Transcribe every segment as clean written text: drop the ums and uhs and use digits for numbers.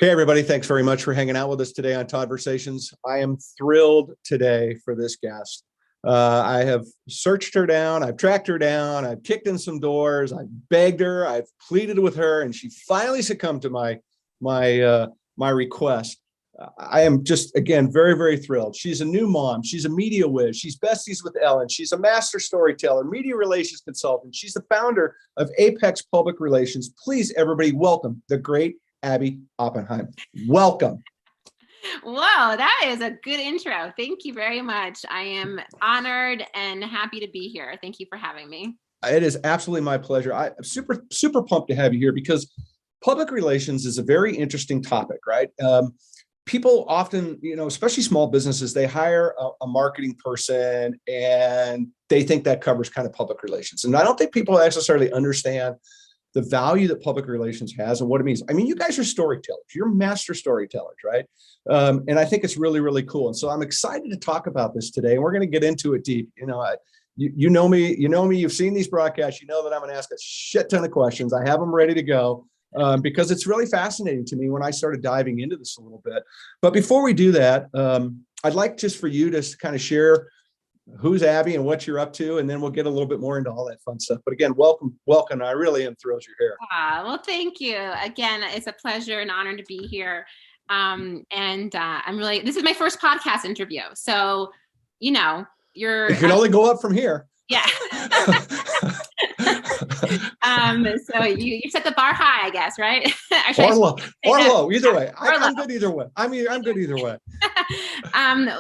Hey, everybody. Thanks very much for hanging out with us today on Todd-versations. I am thrilled today for this guest. I have searched her down. I've tracked her down. I've kicked in some doors. I've begged her. I've pleaded with her, and she finally succumbed to my request. I am just, again, very, very thrilled. She's a new mom. She's a media whiz. She's besties with Ellen. She's a master storyteller, media relations consultant. She's the founder of Apex Public Relations. Please, everybody, welcome the great Abby Oppenheim. Welcome. Whoa, that is a good intro. Thank you very much. I am honored and happy to be here. Thank you for having me. It is absolutely my pleasure. I'm super, super pumped to have you here because public relations is a very interesting topic, right? People often, especially small businesses, they hire a marketing person and they think that covers kind of public relations. And I don't think people necessarily understand the value that public relations has and what it means. I mean, you guys are storytellers. You're master storytellers, right? And I think it's really, really cool. And so I'm excited to talk about this today. And we're going to get into it deep. You know me, you've seen these broadcasts. You know that I'm going to ask a shit ton of questions. I have them ready to go because it's really fascinating to me when I started diving into this a little bit. But before we do that, I'd like just for you to kind of share who's Abby and what you're up to, and then we'll get a little bit more into all that fun stuff. But again, welcome. I really am thrilled you're here. Well, thank you. Again, it's a pleasure and honor to be here. I'm really, this is my first podcast interview. So, you can only go up from here. Yeah. So you set the bar high, I guess, right? Or low, either way. I'm good either way. I'm good either way.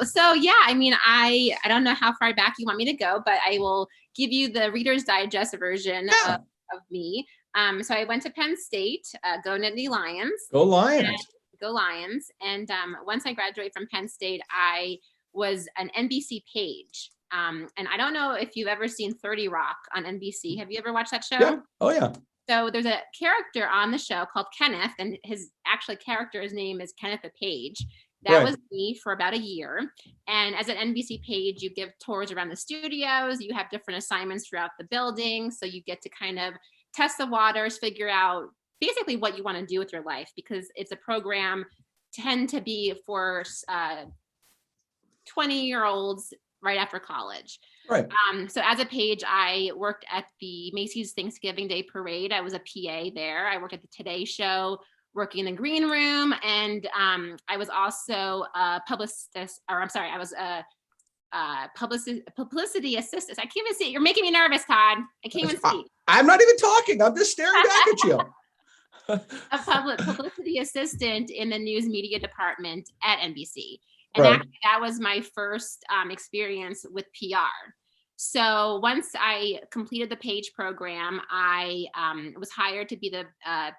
So yeah, I don't know how far back you want me to go, but I will give you the Reader's Digest version of me. So I went to Penn State, go Nittany Lions. Go Lions. Go Lions. And once I graduated from Penn State, I was an NBC page. And I don't know if you've ever seen 30 Rock on NBC. Have you ever watched that show? Yeah. Oh, yeah. So there's a character on the show called Kenneth, and his character's name is Kenneth the Page. That was me for about a year. And as an NBC page, you give tours around the studios. You have different assignments throughout the building. So you get to kind of test the waters, figure out basically what you want to do with your life, because it's a program tend to be for 20-year-olds right after college. Right. So as a page, I worked at the Macy's Thanksgiving Day Parade. I was a PA there. I worked at the Today Show, working in the green room. And I was also a publicity assistant. I can't even see it. You're making me nervous, Todd. I can't even see. I'm not even talking. I'm just staring back at you. A publicity assistant in the news media department at NBC. And actually, that was my first experience with PR. So once I completed the page program, I was hired to be the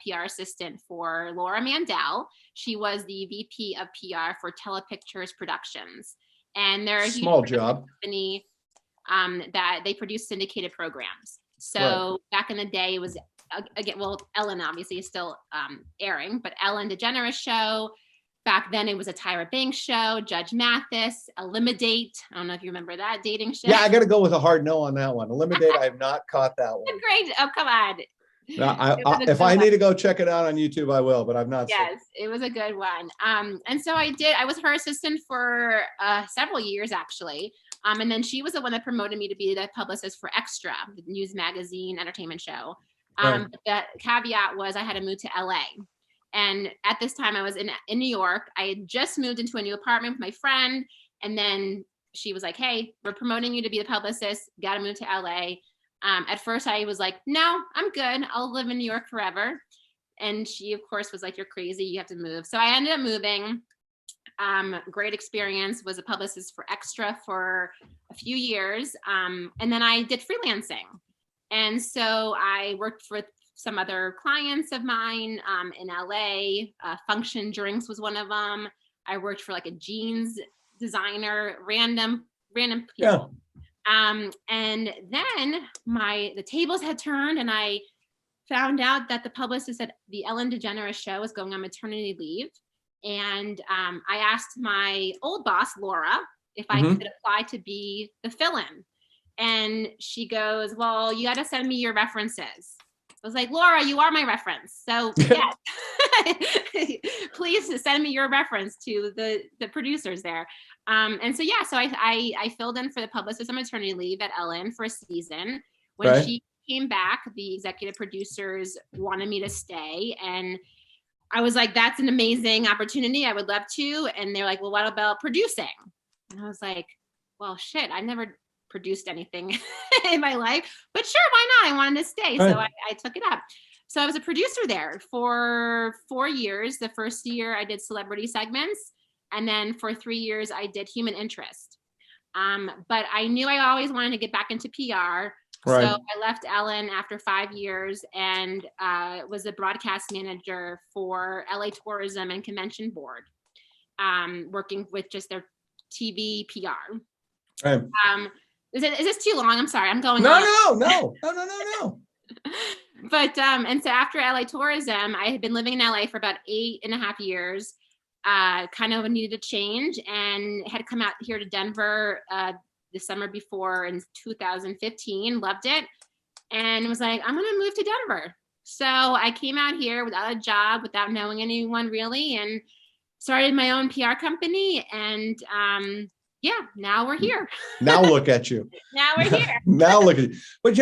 PR assistant for Laura Mandel. She was the VP of PR for Telepictures Productions. And they're a small job company that they produce syndicated programs. So back in the day, it was, Ellen obviously is still airing, but Ellen DeGeneres Show. Back then, it was a Tyra Banks show, Judge Mathis, Eliminate. I don't know if you remember that dating show. Yeah, I got to go with a hard no on that one. Eliminate, I have not caught that one. Great. Oh, come on. If I need to go check it out on YouTube, I will, but I've not seen it. Yes, it was a good one. And so I did. I was her assistant for several years, actually. And then she was the one that promoted me to be the publicist for Extra, the news magazine entertainment show. The caveat was I had to move to LA. And at this time I was in New York. I had just moved into a new apartment with my friend. And then she was like, hey, we're promoting you to be the publicist. Got to move to LA. At first I was like, no, I'm good. I'll live in New York forever. And she, of course, was like, you're crazy. You have to move. So I ended up moving. Great experience. Was a publicist for Extra for a few years. And then I did freelancing. And so I worked for some other clients of mine in LA. Function Drinks was one of them. I worked for like a jeans designer, random people. Yeah. And then the tables had turned, and I found out that the publicist at the Ellen DeGeneres Show was going on maternity leave. And I asked my old boss, Laura, if I could apply to be the fill-in. And she goes, well, you got to send me your references. I was like, Laura, you are my reference. So yes, please send me your reference to the producers there. And so, yeah, so I filled in for the publicist on maternity leave at Ellen for a season. When Right. she came back, the executive producers wanted me to stay. And I was like, that's an amazing opportunity. I would love to. And they're like, well, what about producing? And I was like, well, shit, I never produced anything in my life, but sure, why not? I wanted to stay. Right. So I took it up. So I was a producer there for 4 years. The first year I did celebrity segments. And then for 3 years, I did human interest. But I knew I always wanted to get back into PR. Right. So I left Ellen after 5 years and was a broadcast manager for LA Tourism and Convention Board, working with just their TV PR. Right. Is this too long? I'm sorry. I'm going No. But and so after LA Tourism, I had been living in LA for about 8.5 years. Kind of needed a change and had come out here to Denver the summer before in 2015, loved it, and was like, I'm gonna move to Denver. So I came out here without a job, without knowing anyone really, and started my own PR company. And yeah, now we're here. Now look at you. Now we're here. Now look at you. But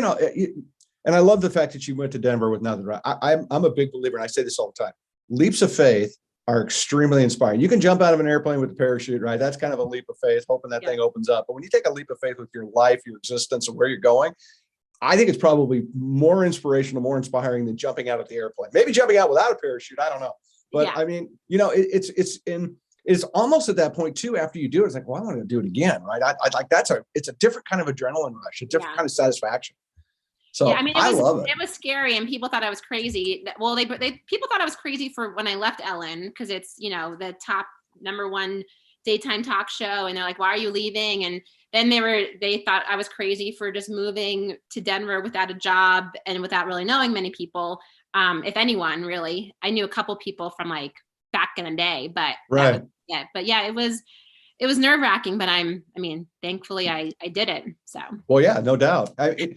and I love the fact that you went to Denver with nothing. Right? I'm a big believer, and I say this all the time. Leaps of faith are extremely inspiring. You can jump out of an airplane with a parachute, right? That's kind of a leap of faith, hoping that thing opens up. But when you take a leap of faith with your life, your existence, and where you're going, I think it's probably more inspirational, more inspiring than jumping out of the airplane. Maybe jumping out without a parachute, I don't know. But I mean, it's almost at that point too. After you do it, it's like, well, I want to do it again, right? I like it's a different kind of adrenaline rush, a different kind of satisfaction. So yeah, I mean, love it. It was scary, and people thought I was crazy. Well, people thought I was crazy for when I left Ellen, because it's the top #1 daytime talk show, and they're like, "Why are you leaving?" And then they thought I was crazy for just moving to Denver without a job and without really knowing many people, if anyone really. I knew a couple people from like back in the day, but right. But yeah, it was nerve-wracking, but thankfully I did it. So, well, yeah, no doubt. But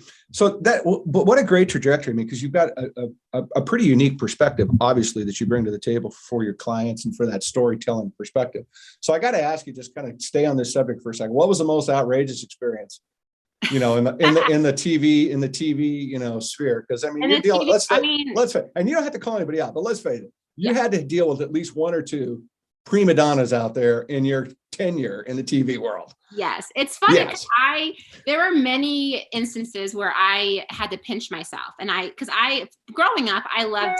what a great trajectory. I mean, because you've got a pretty unique perspective, obviously, that you bring to the table for your clients and for that storytelling perspective. So I got to ask you, just kind of stay on this subject for a second. What was the most outrageous experience, in the TV, sphere? Because I mean, and you don't have to call anybody out, but let's face it, you had to deal with at least one or two prima donnas out there in your tenure in the TV world. Yes. It's funny. Yes. There were many instances where I had to pinch myself, and growing up, I loved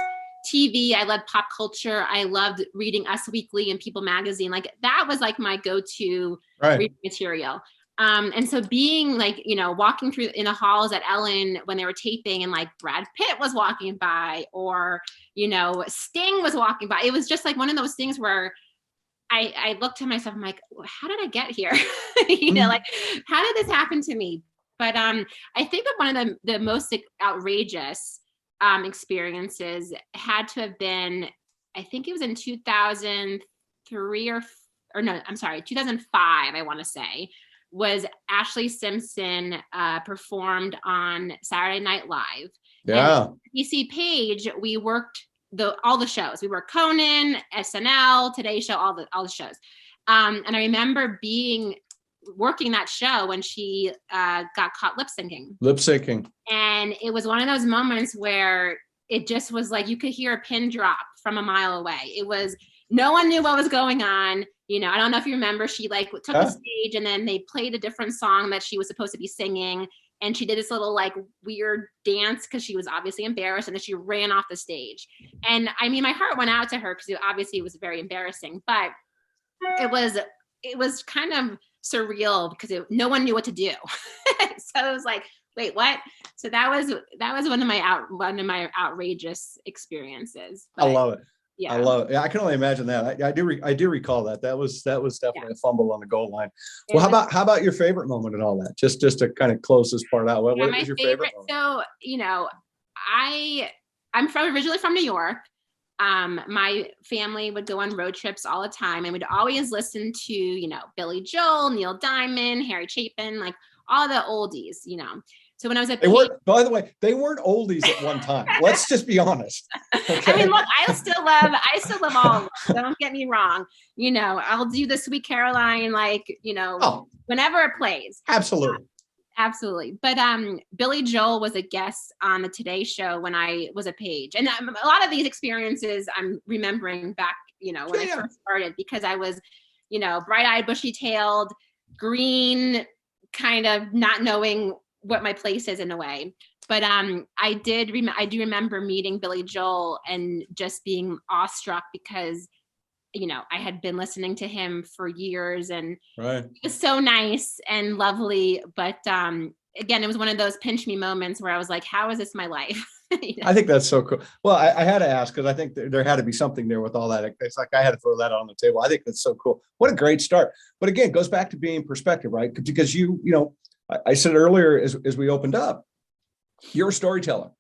TV. I loved pop culture. I loved reading Us Weekly and People Magazine. Like that was like my go-to reading material. And so being like, walking through in the halls at Ellen when they were taping, and like Brad Pitt was walking by, or, Sting was walking by. It was just like one of those things where I looked to myself, I'm like, how did I get here? Like, how did this happen to me? But I think that one of the most outrageous experiences had to have been, I think it was in 2003 or no, I'm sorry, 2005, I want to say, was Ashley Simpson performed on Saturday Night Live. Yeah. And PC Page, we worked all the shows. We worked Conan, SNL, Today Show, all the shows. And I remember working that show when she got caught lip syncing. And it was one of those moments where it just was like you could hear a pin drop from a mile away. It was, no one knew what was going on. I don't know if you remember, she like took the stage, and then they played a different song that she was supposed to be singing. And she did this little like weird dance because she was obviously embarrassed, and then she ran off the stage. And I mean, my heart went out to her because obviously it was very embarrassing, but it was kind of surreal because no one knew what to do. So it was like, wait, what? So that was one of my outrageous experiences. But, I love it. Yeah, I love it. I can only imagine that. I do recall that. That was definitely a fumble on the goal line. Well, how about your favorite moment in all that? Just to kind of close this part out. What was your favorite moment? So, I'm originally from New York. My family would go on road trips all the time, and we'd always listen to, Billy Joel, Neil Diamond, Harry Chapin, like all the oldies, So when I was at They weren't, by the way, they weren't oldies at one time. Let's just be honest. Okay? I mean, look, I still love all of them. Don't get me wrong. I'll do the Sweet Caroline, whenever it plays. Absolutely. Absolutely. But Billy Joel was a guest on the Today Show when I was a page. And a lot of these experiences I'm remembering back, when I first started, because I was, bright-eyed, bushy-tailed, green, kind of not knowing what my place is in a way. But I do remember meeting Billy Joel and just being awestruck because, I had been listening to him for years, and right. It was so nice and lovely. But again, it was one of those pinch me moments where I was like, how is this my life? I think that's so cool. Well, I had to ask because I think there had to be something there with all that. It's like I had to throw that on the table. I think that's so cool. What a great start. But again, it goes back to being perspective, right? Because I said earlier as we opened up, you're a storyteller,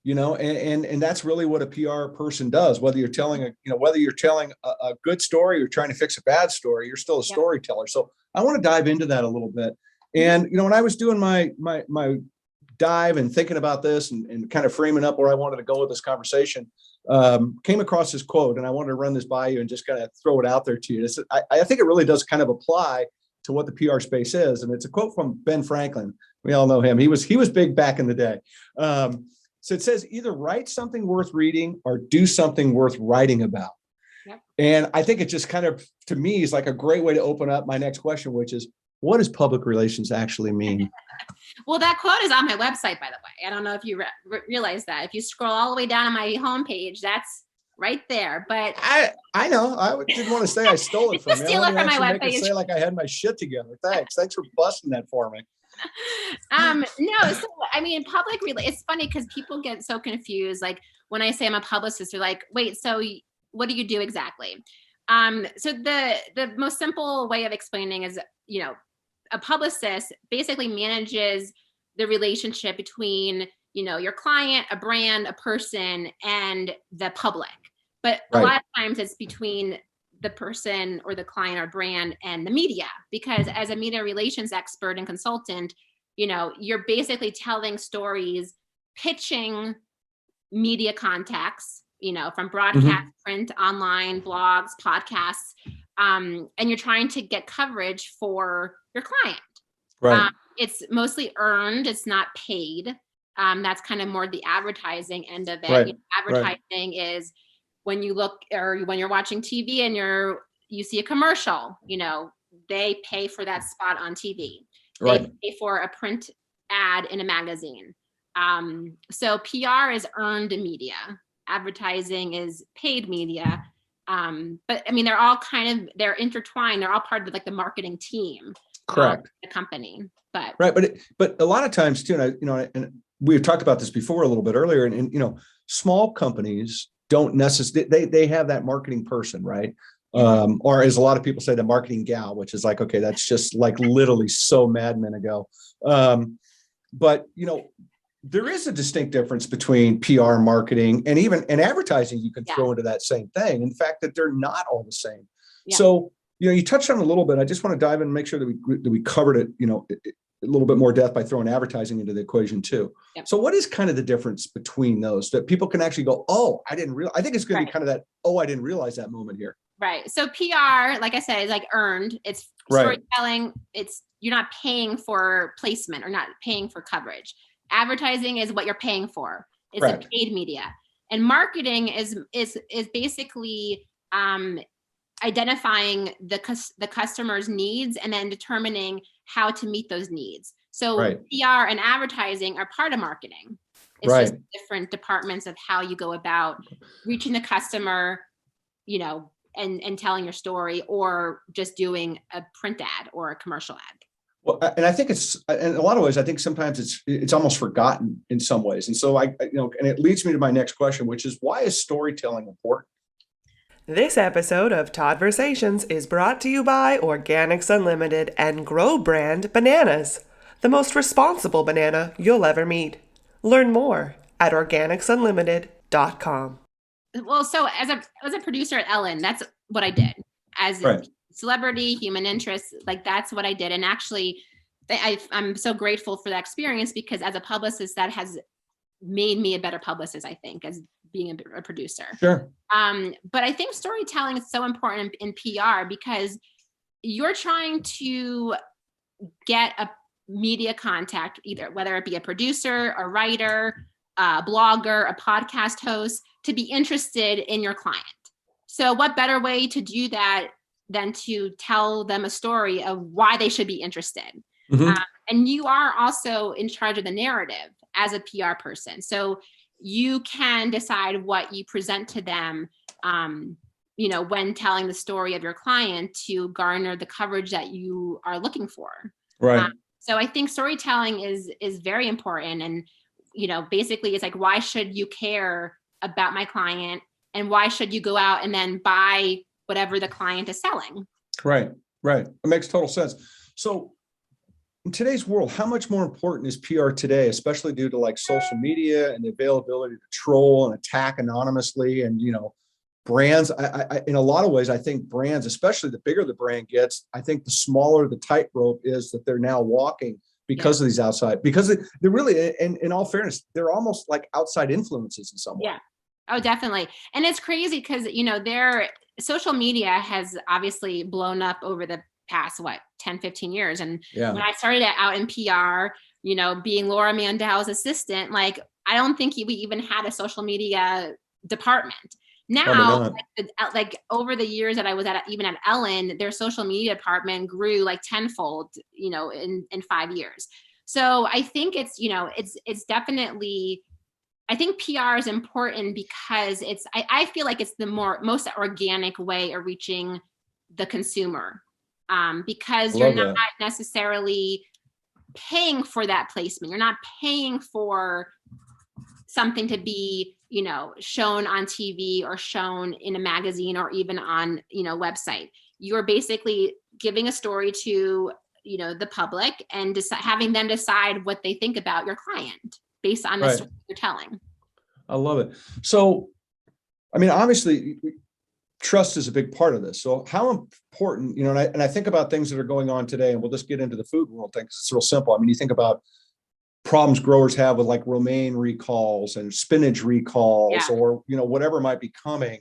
and that's really what a PR person does. Whether you're telling a good story or trying to fix a bad story, you're still a storyteller. So I want to dive into that a little bit. And when I was doing my dive and thinking about this and kind of framing up where I wanted to go with this conversation, came across this quote, and I wanted to run this by you and just kind of throw it out there to you. I think it really does kind of apply to what the PR space is. And it's a quote from Ben Franklin. We all know him. He was big back in the day. So it says, either write something worth reading or do something worth writing about. Yep. And I think it just kind of, to me, is like a great way to open up my next question, which is, what does public relations actually mean? Well, that quote is on my website, by the way. I don't know if you realize that. If you scroll all the way down on my homepage, that's right there. But I know. I didn't want to say I stole it from you. Steal it from my webpage. Make it say like I had my shit together. Thanks for busting that for me. No, so I mean, it's funny because people get so confused. Like when I say I'm a publicist, they're like, wait, so what do you do exactly? So the most simple way of explaining is, a publicist basically manages the relationship between, your client, a brand, a person, and the public. But a lot of times it's between the person or the client or brand and the media, because as a media relations expert and consultant, you're basically telling stories, pitching media contacts, from broadcast, print, online, blogs, podcasts, and you're trying to get coverage for your client. Right. It's mostly earned. It's not paid. That's kind of more the advertising end of it. Right. Advertising is when you look or when you're watching TV and you see a commercial, they pay for that spot on TV. They pay for a print ad in a magazine. So PR is earned media. Advertising is paid media. But I mean, they're intertwined. They're all part of the marketing team. Correct. The company. But but a lot of times too, and we've talked about this before a little bit earlier, and small companies don't necessarily, they have that marketing person, right? Or as a lot of people say, the marketing gal, which is like, okay, that's just like literally so Mad Men ago. But there is a distinct difference between PR, marketing, and even advertising. You can throw into that same thing. In fact, that they're not all the same. Yeah. So you touched on it a little bit. I just want to dive in and make sure that we covered it, a little bit more depth by throwing advertising into the equation too. Yep. So what is kind of the difference between those that people can actually go, oh, I didn't realize? I think it's going to be kind of that, oh, I didn't realize that moment here. Right. So PR, like I said, is like earned. It's storytelling. You're not paying for placement or not paying for coverage. Advertising is what you're paying for. It's a paid media. And marketing is basically identifying the customer's needs and then determining how to meet those needs. So PR and advertising are part of marketing. It's just different departments of how you go about reaching the customer, and telling your story, or just doing a print ad or a commercial ad. Well, and I think it's, in a lot of ways, I think sometimes it's almost forgotten in some ways. And so and it leads me to my next question, which is, why is storytelling important? This episode of Todd-versations is brought to you by Organics Unlimited and Grow Brand Bananas, the most responsible banana you'll ever meet. Learn more at organicsunlimited.com. Well, so as a producer at Ellen, that's what I did. As a celebrity, human interest, like that's what I did. And actually, I'm so grateful for that experience, because as a publicist, that has made me a better publicist, I think, as being a producer. Sure. But I think storytelling is so important in PR, because you're trying to get a media contact, either whether it be a producer, a writer, a blogger, a podcast host, to be interested in your client. So what better way to do that than to tell them a story of why they should be interested? Mm-hmm. And you are also in charge of the narrative as a PR person. So you can decide what you present to them, when telling the story of your client, to garner the coverage that you are looking for. Right. So I think storytelling is very important. And, basically it's like, why should you care about my client, and why should you go out and then buy whatever the client is selling? Right. It makes total sense. So in today's world, how much more important is PR today, especially due to like social media and the availability to troll and attack anonymously, and, brands? I in a lot of ways, I think brands, especially the bigger the brand gets, I think the smaller the tightrope is that they're now walking because of these outside, because they're really, in all fairness, they're almost like outside influences in some way. Yeah. Oh, definitely. And it's crazy because, their social media has obviously blown up over the past, 10, 15 years. And when I started out in PR, being Laura Mandel's assistant, like, I don't think we even had a social media department. Now, like over the years that I was even at Ellen, their social media department grew like tenfold, in 5 years. So I think it's definitely, I think PR is important because I feel like it's the most organic way of reaching the consumer, because you're not necessarily paying for that placement. You're not paying for something to be, shown on TV or shown in a magazine or even on, website. You're basically giving a story to, the public, and having them decide what they think about your client based on the story you're telling. I love it. So, I mean, obviously, trust is a big part of this. So how important, and I think about things that are going on today, and we'll just get into the food world thing, 'cause it's real simple. I mean, you think about problems growers have with like romaine recalls and spinach recalls, or, whatever might be coming.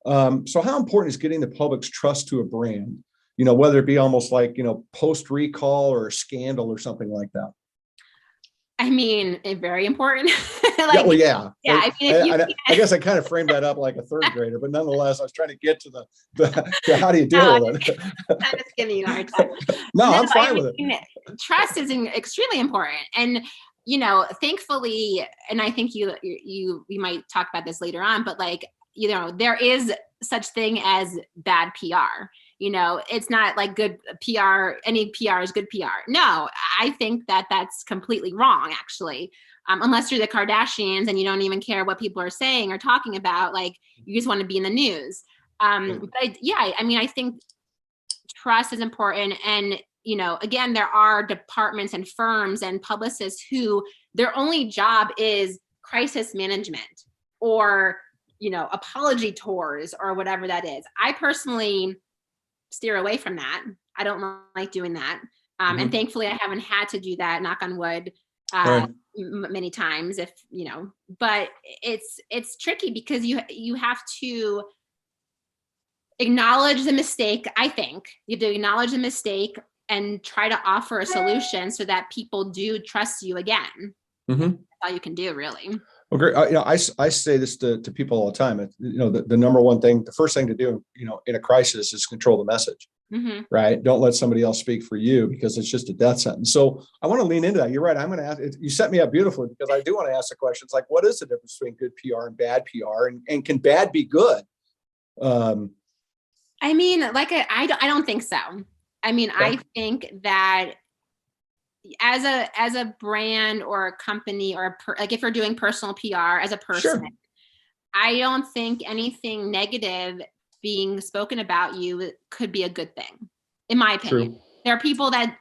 So how important is getting the public's trust to a brand, whether it be almost like, post recall or a scandal or something like that? I mean, very important. I mean, I guess I kind of framed that up like a third grader, but nonetheless, I was trying to get to the how do you deal with it? I'm just giving you a hard time. No, I'm fine with it. Trust is extremely important, and thankfully, and I think we might talk about this later on, but like, there is such thing as bad PR. It's not like good PR, any PR is good PR. No, I think that that's completely wrong, actually. Unless you're the Kardashians and you don't even care what people are saying or talking about, like, you just want to be in the news. But I think trust is important. And, again, there are departments and firms and publicists who their only job is crisis management or, apology tours or whatever that is. I personally steer away from that. I don't like doing that. And thankfully I haven't had to do that, knock on wood, many times, but it's tricky because you have to acknowledge the mistake. I think you have to acknowledge the mistake and try to offer a solution so that people do trust you again. That's all you can do, really. Well, great. I say this to people all the time. The number one thing, the first thing to do, in a crisis is control the message, right? Don't let somebody else speak for you, because it's just a death sentence. So I want to lean into that. You're right. I'm going to ask, you set me up beautifully, because I do want to ask the questions like, what is the difference between good PR and bad PR, and can bad be good? I mean, I don't think so. I mean, I think that as a brand or a company or like if you're doing personal PR as a person, I don't think anything negative being spoken about you could be a good thing, in my opinion. There are people that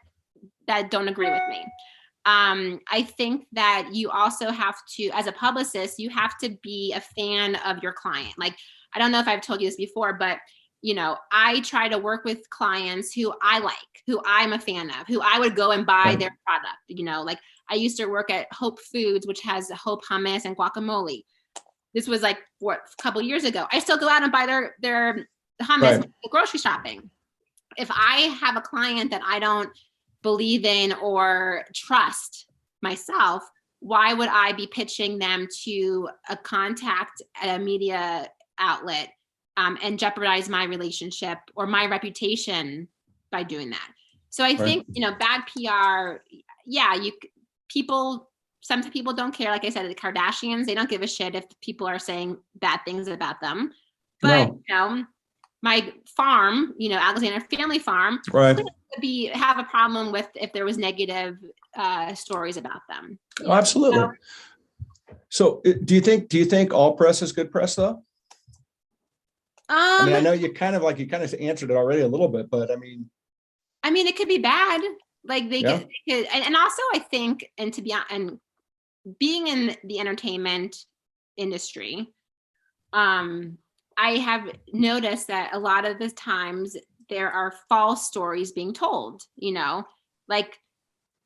don't agree with me. I think that you also have to, as a publicist, you have to be a fan of your client. Like, I don't know if I've told you this before, but I try to work with clients who I like, who I'm a fan of, who I would go and buy their product. Like I used to work at Hope Foods, which has Hope hummus and guacamole. This was like a couple years ago. I still go out and buy their hummus when I go grocery shopping. If I have a client that I don't believe in or trust myself, why would I be pitching them to a contact at a media outlet and jeopardize my relationship or my reputation by doing that? So I think, bad PR, some people don't care. Like I said, the Kardashians, they don't give a shit if people are saying bad things about them. But, my farm, Alexander Family Farm, would have a problem with if there was negative stories about them. Oh, absolutely. So do you think all press is good press though? I know you kind of answered it already a little bit, but I mean, it could be bad. Like they could, and also I think, and to be honest, and being in the entertainment industry, I have noticed that a lot of the times there are false stories being told, like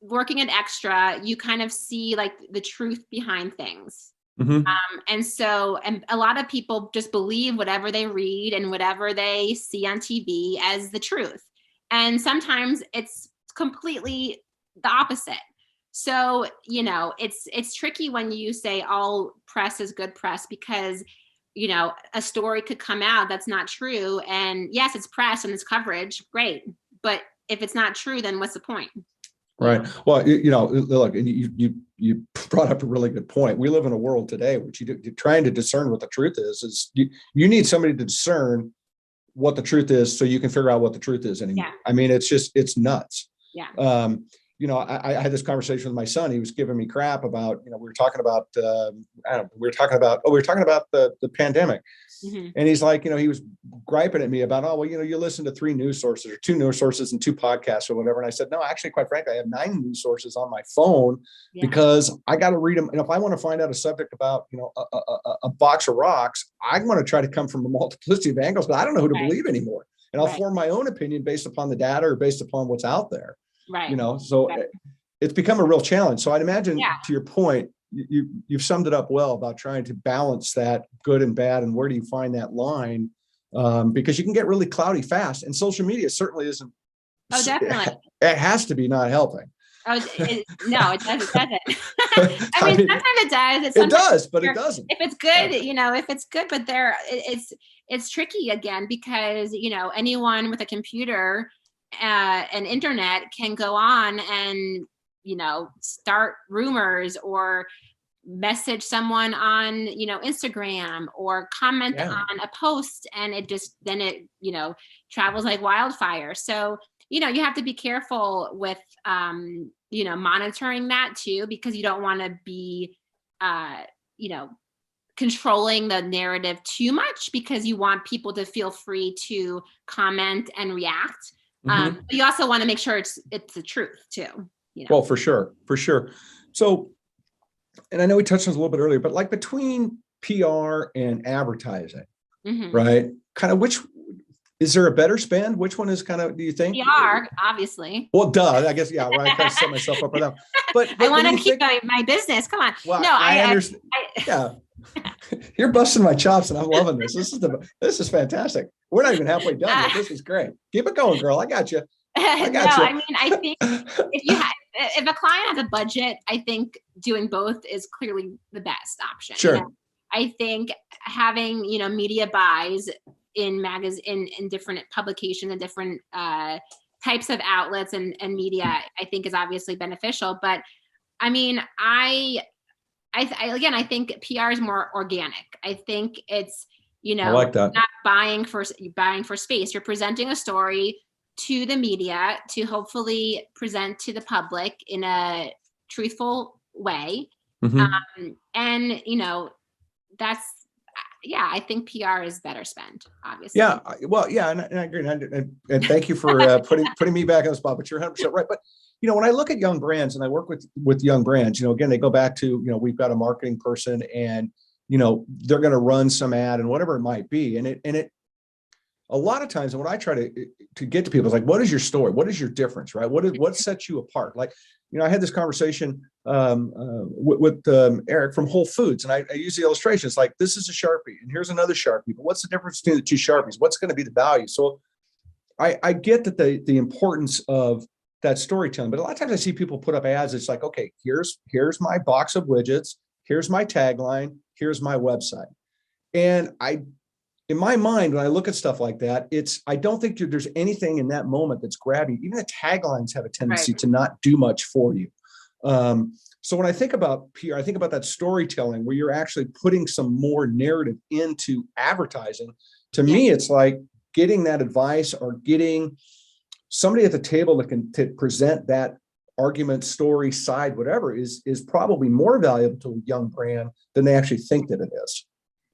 working at Extra, you kind of see like the truth behind things. And a lot of people just believe whatever they read and whatever they see on TV as the truth. And sometimes it's completely the opposite. So, it's tricky when you say all press is good press because, a story could come out that's not true. And yes, it's press and it's coverage. Great. But if it's not true, then what's the point? Right. Well, look, and you brought up a really good point. We live in a world today which you're trying to discern what the truth is you need somebody to discern what the truth is so you can figure out what the truth is anymore. Yeah. It's nuts. Yeah. I had this conversation with my son. He was giving me crap about, we were talking about the pandemic. And he's like, he was griping at me about, you listen to 3 news sources or 2 news sources and 2 podcasts or whatever. And I said, no, actually, quite frankly, I have 9 news sources on my phone because I got to read them. And if I want to find out a subject about, a box of rocks, I want to try to come from a multiplicity of angles, but I don't know who to believe anymore. And I'll form my own opinion based upon the data or based upon what's out there. Right. So it's become a real challenge. So I'd imagine to your point, you've summed it up well about trying to balance that good and bad. And where do you find that line? Because you can get really cloudy fast and social media certainly isn't. Oh, definitely. It has to be not helping. No, it doesn't. Sometimes it does. It does, but it doesn't. If it's good, if it's good, but it's tricky again because, anyone with a computer and internet can go on and, start rumors or message someone on, Instagram or comment on a post and it travels like wildfire. So, you have to be careful with, monitoring that too, because you don't want to be, controlling the narrative too much because you want people to feel free to comment and react. But you also want to make sure it's the truth too. Well, for sure. So, and I know we touched on this a little bit earlier, but like between PR and advertising, right? Kind of is there a better spend? Which one is do you think? PR, obviously. Well, duh, I guess, right. I kind of set myself up for that. But I want to keep my business. Come on. Well, no, I understand. You're busting my chops and I'm loving this. This is fantastic. We're not even halfway done yet. This is great. Keep it going, girl. I got you. I think if a client has a budget, I think doing both is clearly the best option. Sure. I think having, media buys in in different publications and different types of outlets and media, I think is obviously beneficial. But I think PR is more organic. I think it's, I like that. Not buying for space. You're presenting a story to the media to hopefully present to the public in a truthful way. And, that's, I think PR is better spent, obviously. Yeah. Well, yeah. And I agree. And thank you for putting me back on the spot, but you're 100% right. But, when I look at young brands and I work with young brands, again, they go back to, we've got a marketing person and, they're going to run some ad and whatever it might be. And a lot of times when I try to get to people, it's like, what is your story? What is your difference, right? What sets you apart? Like, I had this conversation with Eric from Whole Foods, and I use the illustrations like, this is a Sharpie, and here's another Sharpie. But what's the difference between the two Sharpies? What's going to be the value? So I get that the importance of that storytelling, but a lot of times I see people put up ads. It's like, okay, here's my box of widgets. Here's my tagline. Here's my website. And in my mind, when I look at stuff like that, I don't think there's anything in that moment that's grabbing. Even the taglines have a tendency to not do much for you. So when I think about PR, I think about that storytelling where you're actually putting some more narrative into advertising. To me, it's like getting that advice or getting somebody at the table that can present that argument, story, side, whatever is probably more valuable to a young brand than they actually think that it is.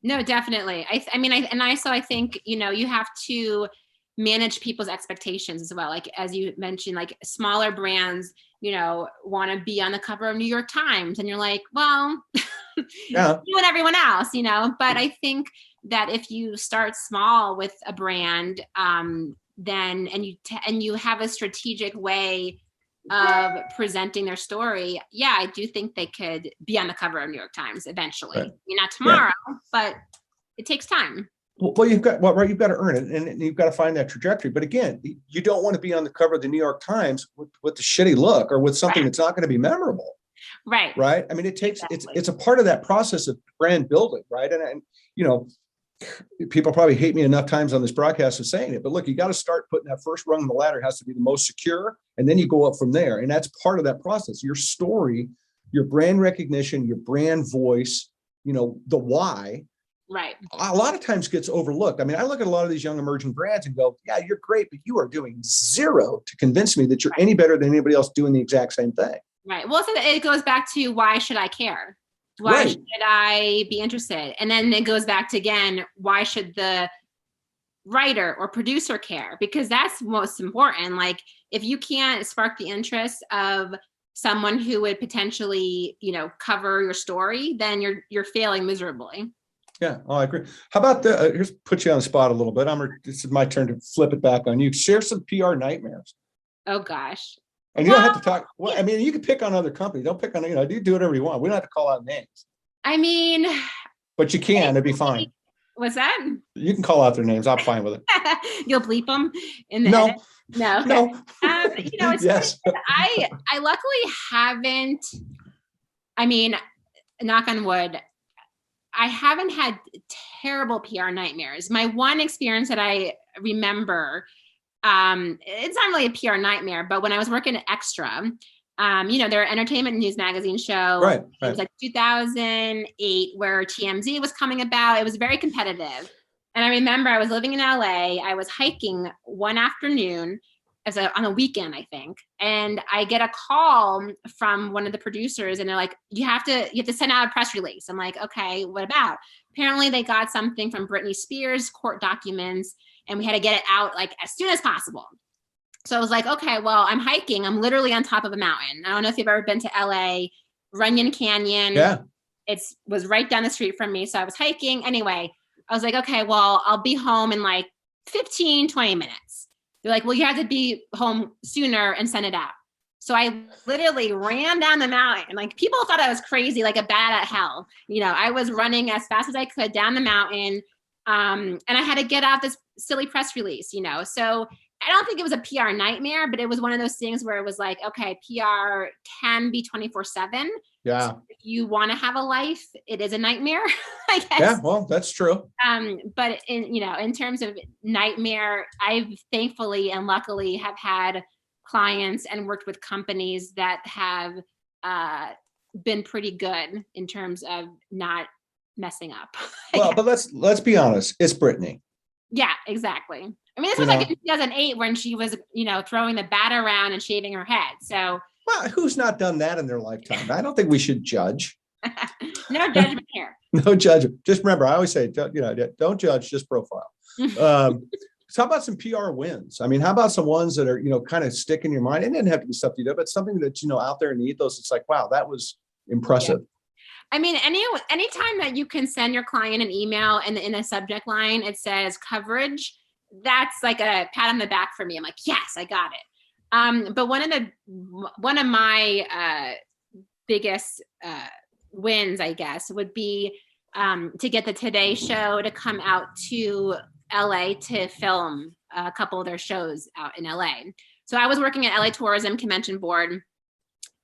No, definitely. I think, you have to manage people's expectations as well. Like, as you mentioned, like smaller brands, want to be on the cover of New York Times. And you're like, well, you and everyone else, but I think that if you start small with a brand, then, and you have a strategic way of presenting their story, I do think they could be on the cover of New York Times eventually. Right. Not tomorrow, but it takes time. Well, you've got you've got to earn it, and you've got to find that trajectory. But again, you don't want to be on the cover of the New York Times with the shitty look or with something that's not going to be memorable. Right. Right. I mean, it takes it's a part of that process of brand building, right? And people probably hate me enough times on this broadcast for saying it, but look, you got to start putting that first rung of the ladder. It has to be the most secure, and then you go up from there. And that's part of that process. Your story, your brand recognition, your brand voice, the why, right, a lot of times gets overlooked. I mean, I look at a lot of these young emerging brands and go, yeah, you're great, but you are doing zero to convince me that you're any better than anybody else doing the exact same thing. Right. Well, so it goes back to, why should I care? Why should I be interested? And then it goes back to, again, why should the writer or producer care? Because that's most important. Like, if you can't spark the interest of someone who would potentially, cover your story, then you're failing miserably. Yeah, I agree. How about here's put you on the spot a little bit. This is my turn to flip it back on you. Share some PR nightmares. Oh gosh. And you don't have to talk. Well, I mean, you can pick on other companies. Don't pick on, you do whatever you want. We don't have to call out names. I mean, but you can. It'd be fine. What's that? You can call out their names. I'm fine with it. You'll bleep them in the edit? No. Okay. No. It's yes. I luckily haven't. I mean, knock on wood, I haven't had terrible PR nightmares. My one experience that I remember. It's not really a PR nightmare, but when I was working at Extra, their entertainment news magazine show, right. It was like 2008 where TMZ was coming about. It was very competitive. And I remember I was living in LA. I was hiking one afternoon on a weekend, I think. And I get a call from one of the producers, and they're like, you have to send out a press release. I'm like, okay, what about? Apparently they got something from Britney Spears court documents, and we had to get it out like as soon as possible. So I was like, okay, well, I'm hiking. I'm literally on top of a mountain. I don't know if you've ever been to LA, Runyon Canyon. Yeah. It was right down the street from me. So I was hiking. Anyway, I was like, okay, well, I'll be home in like 15, 20 minutes. They're like, well, you have to be home sooner and send it out. So I literally ran down the mountain. Like, people thought I was crazy, like a bat at hell. I was running as fast as I could down the mountain. And I had to get out this silly press release, So I don't think it was a PR nightmare, but it was one of those things where it was like, okay, PR can be 24/7. Yeah. So if you want to have a life, it is a nightmare, I guess. Yeah, well, that's true. But in terms of nightmare, I've thankfully and luckily have had clients and worked with companies that have been pretty good in terms of not messing up. Well, but let's be honest. It's Britney. Yeah, exactly. I mean, this was like in 2008 when she was, throwing the bat around and shaving her head. So, well, who's not done that in their lifetime? I don't think we should judge. No judgment here. No judgment. Just remember, I always say, don't judge, just profile. So how about some PR wins? I mean, how about some ones that are, kind of stick in your mind? It didn't have to be stuff you do, but something that's, out there in the ethos. It's like, wow, that was impressive. Yeah. I mean, anytime that you can send your client an email and in a subject line, it says coverage, that's like a pat on the back for me. I'm like, yes, I got it. But one of my biggest wins, I guess, would be to get the Today Show to come out to LA to film a couple of their shows out in LA. So I was working at LA Tourism Convention Board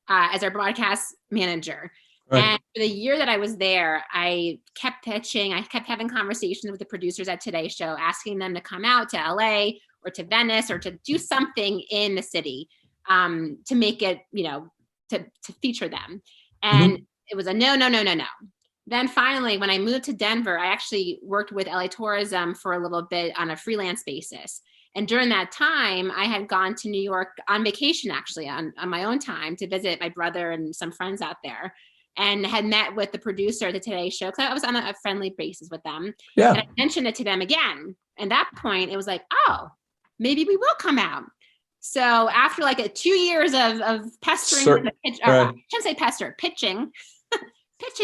as our broadcast manager. Right. And for the year that I was there, I kept pitching. I kept having conversations with the producers at Today Show, asking them to come out to LA or to Venice or to do something in the city to make it, to feature them. And it was a no. Then finally, when I moved to Denver, I actually worked with LA Tourism for a little bit on a freelance basis. And during that time, I had gone to New York on vacation, actually, on my own time to visit my brother and some friends out there, and had met with the producer of the Today Show because I was on a friendly basis with them. Yeah. And I mentioned it to them again. And at that point, it was like, oh, maybe we will come out. So after like 2 years of pestering, I shouldn't say pester, pitching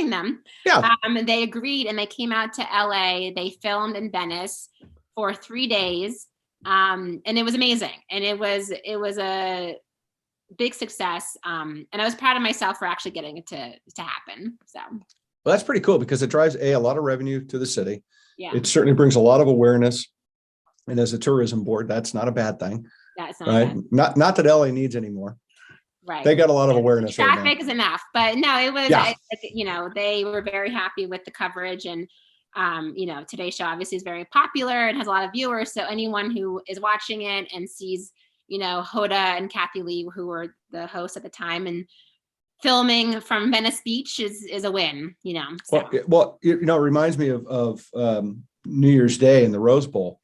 them. Yeah. They agreed and they came out to LA. They filmed in Venice for 3 days. And it was amazing. And it was a big success. And I was proud of myself for actually getting it to happen. So. Well, that's pretty cool because it drives a lot of revenue to the city. Yeah. It certainly brings a lot of awareness. And as a tourism board, that's not a bad thing. That's not right. Not that LA needs anymore. Right. They got a lot of awareness. Traffic right is enough, but no, it was, they were very happy with the coverage and, Today's show obviously is very popular and has a lot of viewers. So anyone who is watching it and sees, Hoda and Kathy Lee, who were the hosts at the time and filming from Venice Beach is a win, So. Well, it reminds me of New Year's Day in the Rose Bowl.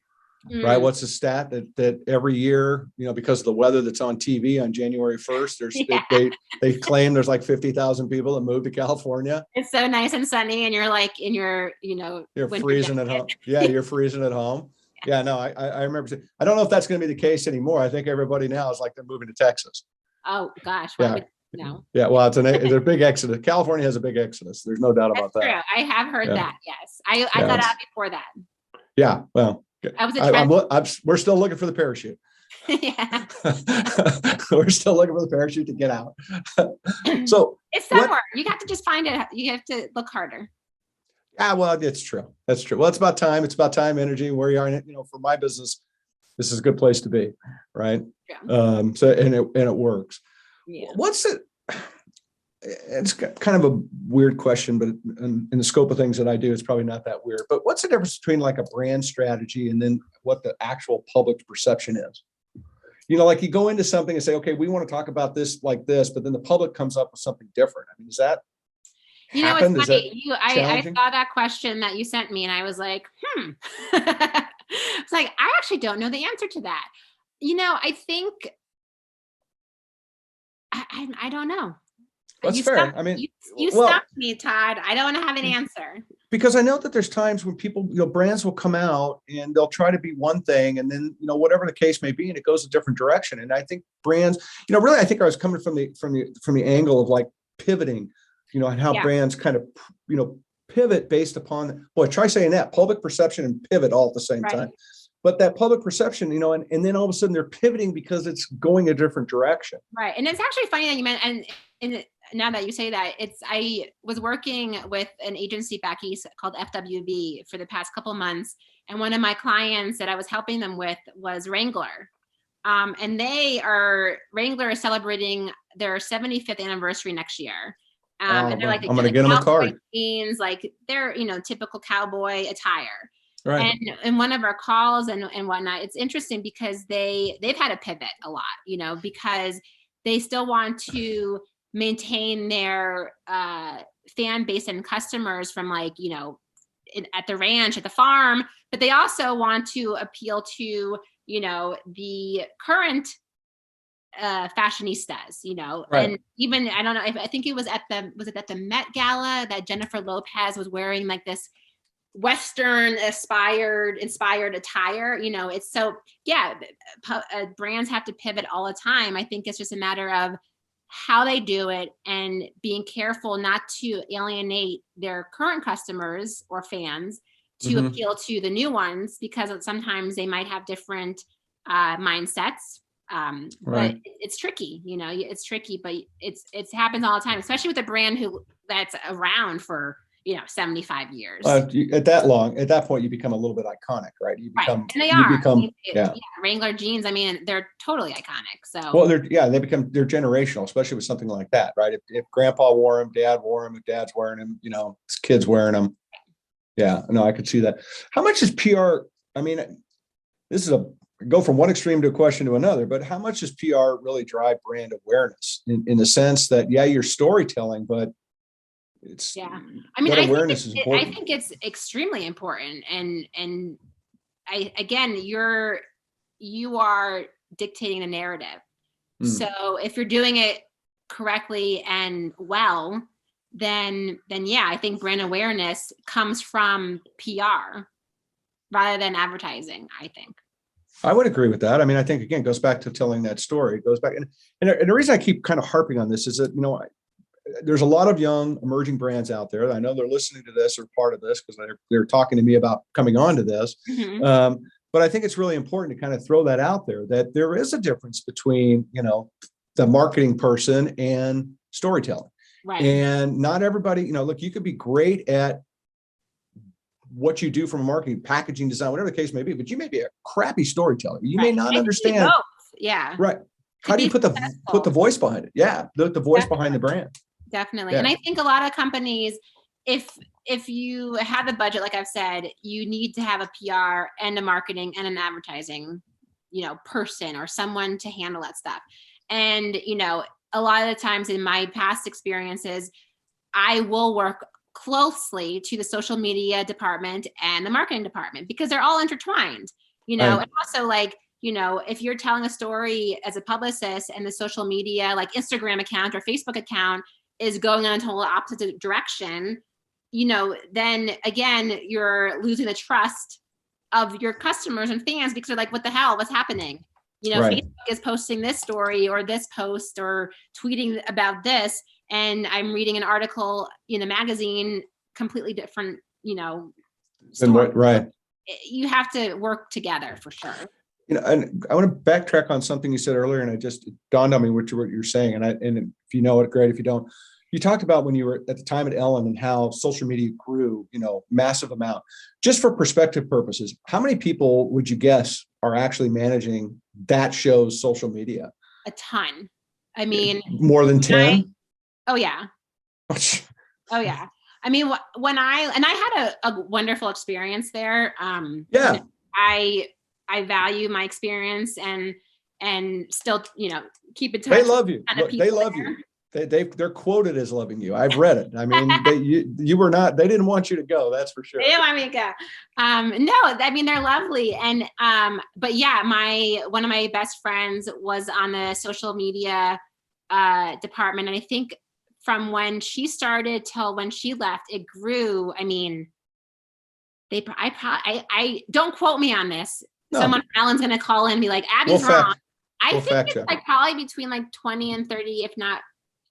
Right. What's the stat that every year, because of the weather that's on TV on January 1st, they claim there's like 50,000 people that moved to California. It's so nice and sunny and you're like in your, you're freezing at home. Yeah. You're freezing at home. Yeah. No, I remember. I don't know if that's going to be the case anymore. I think everybody now is like they're moving to Texas. Oh gosh. No. Yeah. Well, it's a big exodus. California has a big exodus. There's no doubt about that. True. I have heard that. Yes. I got out before that. Yeah. Well, I was we're still looking for the parachute. Yeah. We're still looking for the parachute to get out. So it's somewhere. You have to just find it. You have to look harder. Yeah, well, it's true. That's true. Well, it's about time. It's about time, energy, where you are in it. For my business, this is a good place to be, right? Yeah. So it works. Yeah. What's it? It's kind of a weird question, but in the scope of things that I do, it's probably not that weird. But what's the difference between like a brand strategy and then what the actual public perception is? Like you go into something and say, okay, we want to talk about this like this, but then the public comes up with something different. I mean, is that happen? It's funny. I saw that question that you sent me and I was like, It's like, I actually don't know the answer to that. I think, I don't know. That's fair. I mean, you stumped me, Todd. I don't want to have an answer. Because I know that there's times when people, brands will come out and they'll try to be one thing, and then whatever the case may be, and it goes a different direction. And I think brands, really, I think I was coming from the angle of like pivoting, and how brands kind of, pivot based upon. Boy, try saying that public perception and pivot all at the same time. But that public perception, and then all of a sudden they're pivoting because it's going a different direction. Right. And it's actually funny that you meant, and now that you say that, I was working with an agency back east called FWB for the past couple months. And one of my clients that I was helping them with was Wrangler. And Wrangler is celebrating their 75th anniversary next year. And they're like, I'm going to get them a card. Jeans, like they're, typical cowboy attire. Right. And in one of our calls and whatnot, it's interesting because they've had to pivot a lot, because they still want to maintain their fan base and customers from like, at the ranch, at the farm, but they also want to appeal to, the current fashionistas, right. And even, I don't know, I think it was at the Met Gala that Jennifer Lopez was wearing like this Western inspired attire, it's so, brands have to pivot all the time. I think it's just a matter of how they do it and being careful not to alienate their current customers or fans to appeal to the new ones, because sometimes they might have different mindsets. But it's tricky, it's tricky, but it happens all the time, especially with a brand that's around for 75 years. At that point, you become a little bit iconic, right? You become, and they are. yeah. Wrangler jeans. I mean, they're totally iconic. So well, they're generational, especially with something like that, right? If Grandpa wore them, Dad wore them. If Dad's wearing them, his kids wearing them. Yeah, no, I could see that. How much is PR? I mean, this is go from one extreme to a question to another, but how much does PR really drive brand awareness in the sense that, you're storytelling, but it's, I mean, awareness is important. I think it's extremely important. And you are dictating the narrative. So if you're doing it correctly and well, then I think brand awareness comes from PR rather than advertising, I think. I would agree with that. I mean, I think, again, it goes back to telling that story. It goes back. And the reason I keep kind of harping on this is that, there's a lot of young emerging brands out there. I know they're listening to this or part of this because they're talking to me about coming on to this. But I think it's really important to kind of throw that out there, that there is a difference between, the marketing person and storytelling. Right. And not everybody, look, you could be great at what you do from a marketing, packaging, design, whatever the case may be, but you may be a crappy storyteller. You may not understand. Yeah. Right. How do you put the voice behind it? Yeah. The voice behind the brand. Definitely. Yeah. And I think a lot of companies, if you have the budget, like I've said, you need to have a PR and a marketing and an advertising, person or someone to handle that stuff. And, a lot of the times in my past experiences, I will work closely to the social media department and the marketing department because they're all intertwined, and also if you're telling a story as a publicist and the social media, like Instagram account or Facebook account is going in a total opposite direction, then again, you're losing the trust of your customers and fans because they're like, what the hell, what's happening? Facebook is posting this story or this post or tweeting about this. And I'm reading an article in a magazine, completely different, story. Right. You have to work together for sure. And I want to backtrack on something you said earlier, and it just dawned on me what you're saying. And if you know it, great. If you don't, you talked about when you were at the time at Ellen and how social media grew, massive amount. Just for perspective purposes, how many people would you guess are actually managing that show's social media? A ton. I mean, more than 10. Oh yeah. Oh yeah. I mean, when I had a wonderful experience there. I value my experience and still, keep in touch. They love you. They love you. They're quoted as loving you. I've read it. I mean, they didn't want you to go. That's for sure. They didn't want me to go. No, I mean, they're lovely. And, but yeah, one of my best friends was on the social media department. And I think from when she started till when she left, it grew. I mean, I don't quote me on this. No. Someone from Ellen's going to call in and be like, Abby's wrong. I think it's probably between 20 and 30, if not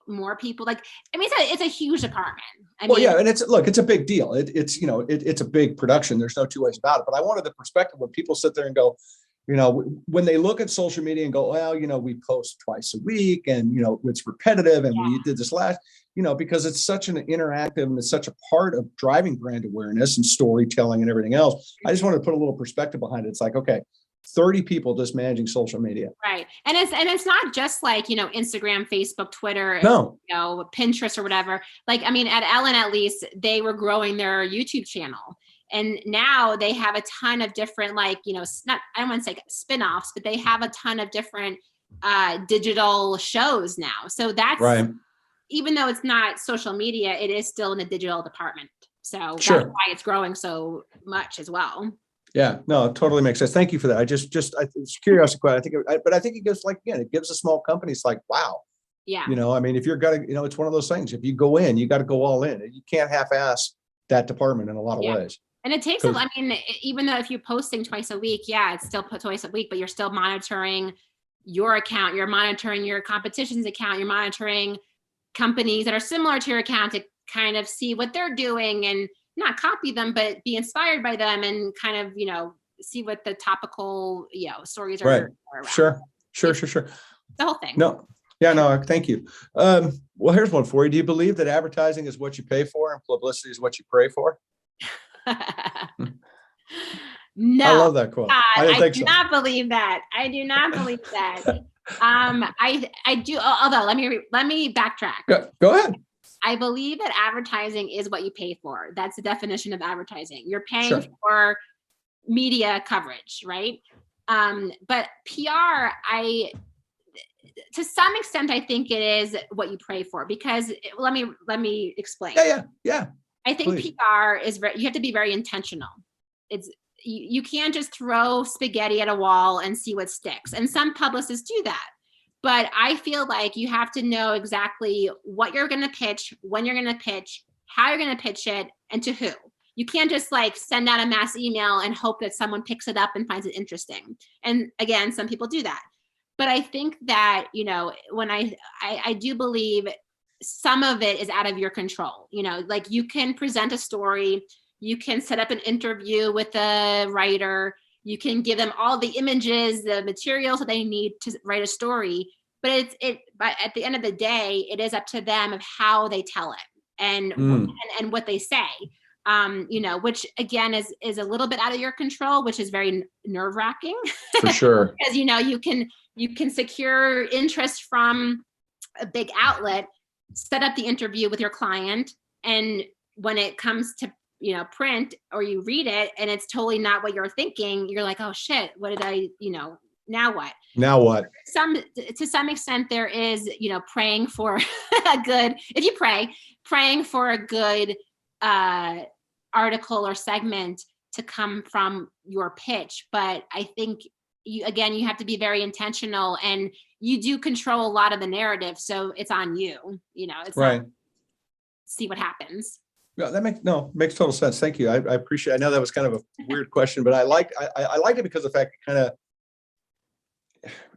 more people. It's a huge department. And it's a big deal. It's a big production. There's no two ways about it. But I wanted the perspective when people sit there and go, when they look at social media and go, well, we post twice a week and, it's repetitive and we did this last, because it's such an interactive and it's such a part of driving brand awareness and storytelling and everything else. I just wanted to put a little perspective behind it. It's like, okay, 30 people just managing social media. Right. And it's not just Instagram, Facebook, Twitter, Pinterest or whatever. At Ellen, at least they were growing their YouTube channel. And now they have a ton of different, I don't want to say spin-offs, but they have a ton of different digital shows now. So that's right. Even though it's not social media, it is still in the digital department. So that's why it's growing so much as well. Yeah, no, it totally makes sense. Thank you for that. It's curiosity. I think it gives it gives the small companies wow. Yeah. If you're gonna, it's one of those things. If you go in, you got to go all in. You can't half-ass that department in a lot of ways. And it takes, even though if you're posting twice a week, it's still twice a week, but you're still monitoring your account. You're monitoring your competition's account. You're monitoring companies that are similar to your account to kind of see what they're doing and not copy them, but be inspired by them and kind of, see what the topical, stories are. Right. around. Sure. The whole thing. No. Yeah, no, thank you. Well, here's one for you. Do you believe that advertising is what you pay for and publicity is what you pray for? No, I love that quote. God, I do not believe that. I do not believe that. I do. Although, let me backtrack. Go ahead. I believe that advertising is what you pay for. That's the definition of advertising. You're paying Sure. for media coverage, right? But PR, to some extent, I think it is what you pray for, because let me explain. Yeah. I think Please. PR is you have to be very intentional. You can't just throw spaghetti at a wall and see what sticks. And some publicists do that. But I feel like you have to know exactly what you're going to pitch, when you're going to pitch, how you're going to pitch it, and to who. You can't just send out a mass email and hope that someone picks it up and finds it interesting. And again, some people do that. But I think that, when I do believe some of it is out of your control. You can present a story, you can set up an interview with a writer, you can give them all the images, the materials that they need to write a story. But but at the end of the day, it is up to them of how they tell it and what they say. Which again is a little bit out of your control, which is very nerve-wracking. For sure. Because you can secure interest from a big outlet, set up the interview with your client, and when it comes to print, or you read it and it's totally not what you're thinking, you're like, oh shit, what did I, now what? To some extent there is, praying for praying for a good article or segment to come from your pitch. But I think you have to be very intentional, and you do control a lot of the narrative. So it's on you, it's right. not, see what happens. Yeah, that makes total sense. Thank you. I appreciate. I know that was kind of a weird question, but I liked it because of the fact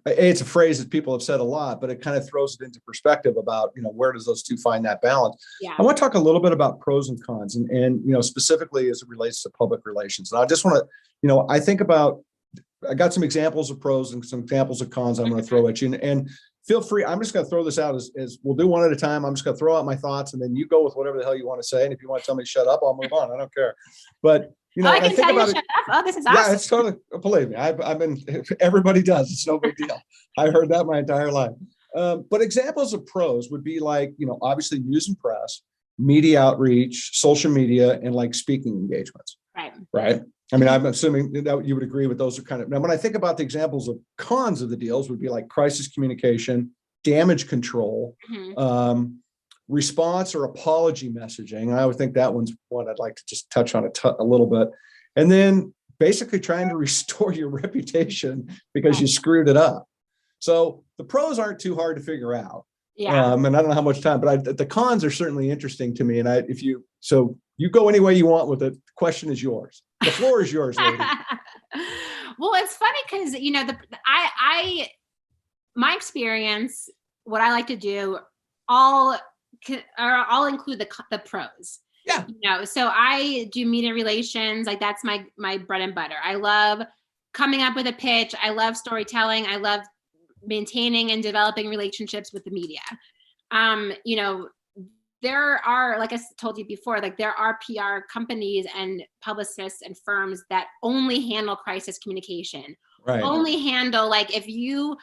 it's a phrase that people have said a lot, but it kind of throws it into perspective about where does those two find that balance. Yeah. I want to talk a little bit about pros and cons, and specifically as it relates to public relations. And I just want to I think about, I got some examples of pros and some examples of cons I'm going to throw at you, and feel free. I'm just going to throw this out as we'll do one at a time. I'm just going to throw out my thoughts, and then you go with whatever the hell you want to say. And if you want to tell me to shut up, I'll move on. I don't care. But I can tell you to shut up. Oh, this is awesome. Yeah, it's totally. Believe me, I've been. Everybody does. It's no big deal. I heard that my entire life. But examples of pros would be obviously news and press, media outreach, social media, and speaking engagements. Right. I mean, I'm assuming that you would agree with those are kind of. Now, when I think about the examples of cons of the deals, would be crisis communication, damage control, response or apology messaging. I would think that one's one I'd like to just touch on a little bit. And then basically trying to restore your reputation because you screwed it up. So the pros aren't too hard to figure out. Yeah. And I don't know how much time, but the cons are certainly interesting to me. And you go any way you want with it. The question is yours. The floor is yours, lady. Well, it's funny because, my experience, what I like to do, I'll include the pros. Yeah. So I do media relations. That's my bread and butter. I love coming up with a pitch. I love storytelling. I love maintaining and developing relationships with the media. There are, like I told you before, there are PR companies and publicists and firms that only handle crisis communication. Right. Only handle, if you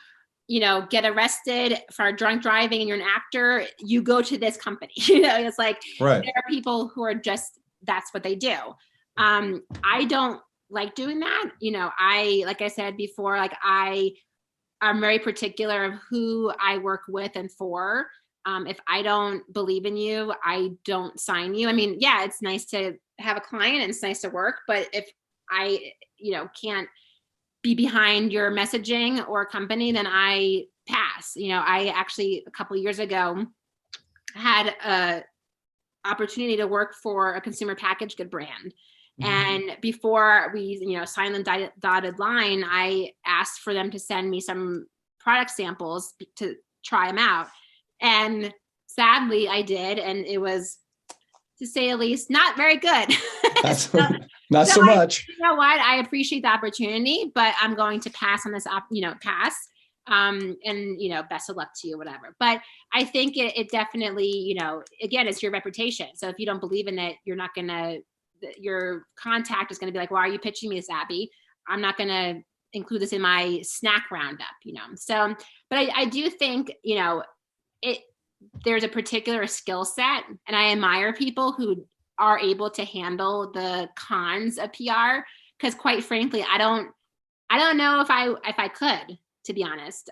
get arrested for drunk driving and you're an actor, you go to this company. It's right. There are people who are just, that's what they do. I don't like doing that. Like I said before, I'm very particular of who I work with and for. If I don't believe in you, I don't sign you. I mean, yeah, it's nice to have a client and it's nice to work, but if I, can't be behind your messaging or company, then I pass. I actually, a couple of years ago, had a opportunity to work for a consumer packaged good brand. And before we, signed the dotted line, I asked for them to send me some product samples to try them out. And sadly I did. And it was to say the least, not very good. That's so, not so much. You know what? I appreciate the opportunity, but I'm going to pass on this, pass. And, best of luck to you, whatever. But I think it definitely, again, it's your reputation. So if you don't believe in it, you're not going to, your contact is going to be like, why are you pitching me this, Abby? I'm not going to include this in my snack roundup, So, but I do think, there's a particular skill set, and I admire people who are able to handle the cons of PR, because quite frankly, I don't know if I could, to be honest.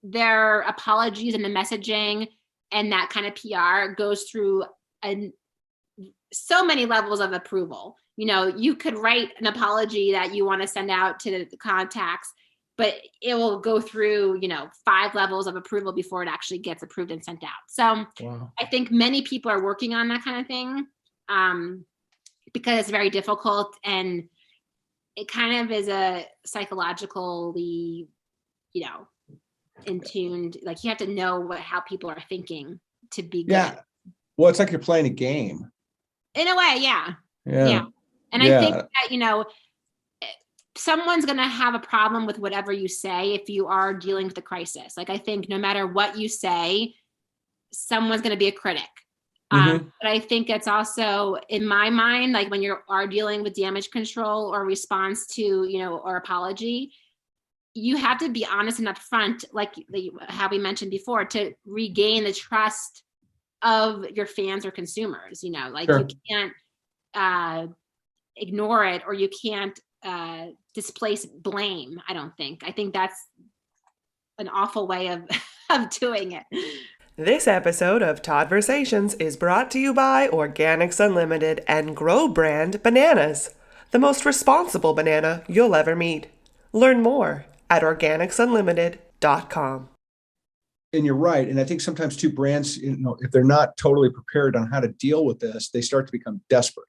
Their apologies and the messaging and that kind of PR goes through so many levels of approval. You could write an apology that you want to send out to the contacts, but it will go through, 5 levels of approval before it actually gets approved and sent out. So wow. I think many people are working on that kind of thing because it's very difficult, and it kind of is a psychologically, in tuned, like you have to know how people are thinking to be good. Yeah. Well, it's like you're playing a game. In a way, yeah. And I think that, someone's going to have a problem with whatever you say if you are dealing with a crisis. Like, I think no matter what you say, someone's going to be a critic. But I think it's also, in my mind, like when you are dealing with damage control or response to, or apology, you have to be honest and upfront, like how we mentioned before, to regain the trust of your fans or consumers. Sure. You can't ignore it, or you can't displace blame. I think that's an awful way of doing it. This episode of Todd-versations is brought to you by Organics Unlimited and Grow brand bananas, the most responsible banana you'll ever meet. Learn more at organicsunlimited.com. And you're right. And I think sometimes too, brands, if they're not totally prepared on how to deal with this, they start to become desperate.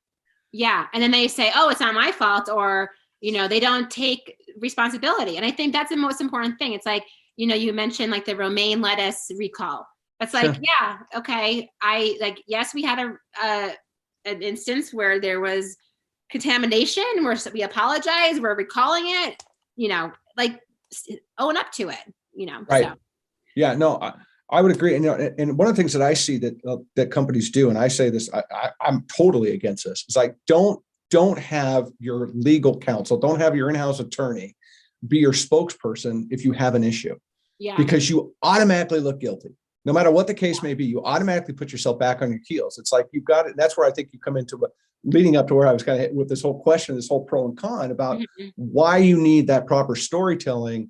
Yeah. And then they say, oh, it's not my fault, or, they don't take responsibility. And I think that's the most important thing. It's like, you mentioned like the romaine lettuce recall. It's like, sure. Yeah, okay. Yes, we had an instance where there was contamination, where we apologize, we're recalling it, own up to it, Right. So. Yeah, no, I would agree. And one of the things that I see that companies do, and I say this, I'm totally against this. It's like, don't have your legal counsel, don't have your in-house attorney be your spokesperson if you have an issue. Yeah. Because you automatically look guilty. No matter what the case may be, you automatically put yourself back on your heels. It's like you've got it. That's where I think you come into leading up to where I was kind of with this whole question, this whole pro and con about why you need that proper storytelling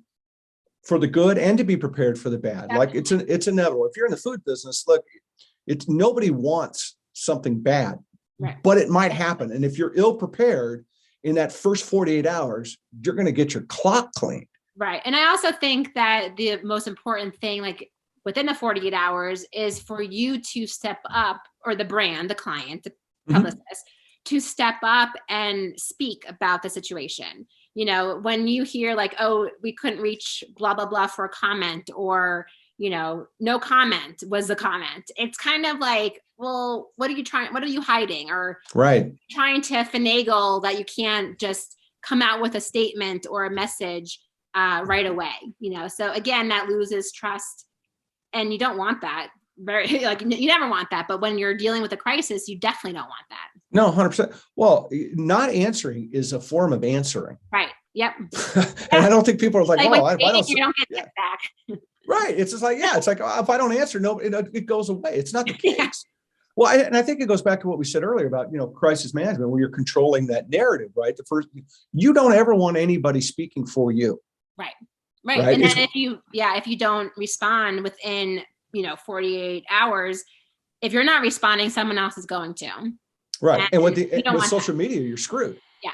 for the good and to be prepared for the bad. Definitely. Like it's inevitable. If you're in the food business, look, nobody wants something bad, right, but it might happen. And if you're ill prepared in that first 48 hours, you're going to get your clock cleaned. Right. And I also think that the most important thing, like within the 48 hours, is for you to step up, or the brand, the client, the publicist, to step up and speak about the situation. When you hear like, oh, we couldn't reach blah, blah, blah for a comment, or, no comment was the comment. It's kind of like, well, what are you hiding? Or right, trying to finagle that you can't just come out with a statement or a message right away, So again, that loses trust, and you don't want that. You never want that. But when you're dealing with a crisis, you definitely don't want that. No, 100%. Well, not answering is a form of answering. Right. Yep. And I don't think people are like, well, why don't you don't get that back. Right. It's just like, it's like, if I don't answer, no, it goes away. It's not the case. Yeah. Well, and I think it goes back to what we said earlier about, crisis management, where you're controlling that narrative, right? You don't ever want anybody speaking for you. Right. Right. And then if you don't respond within, 48 hours, if you're not responding, someone else is going to. Right. And with social media, you're screwed. Yeah.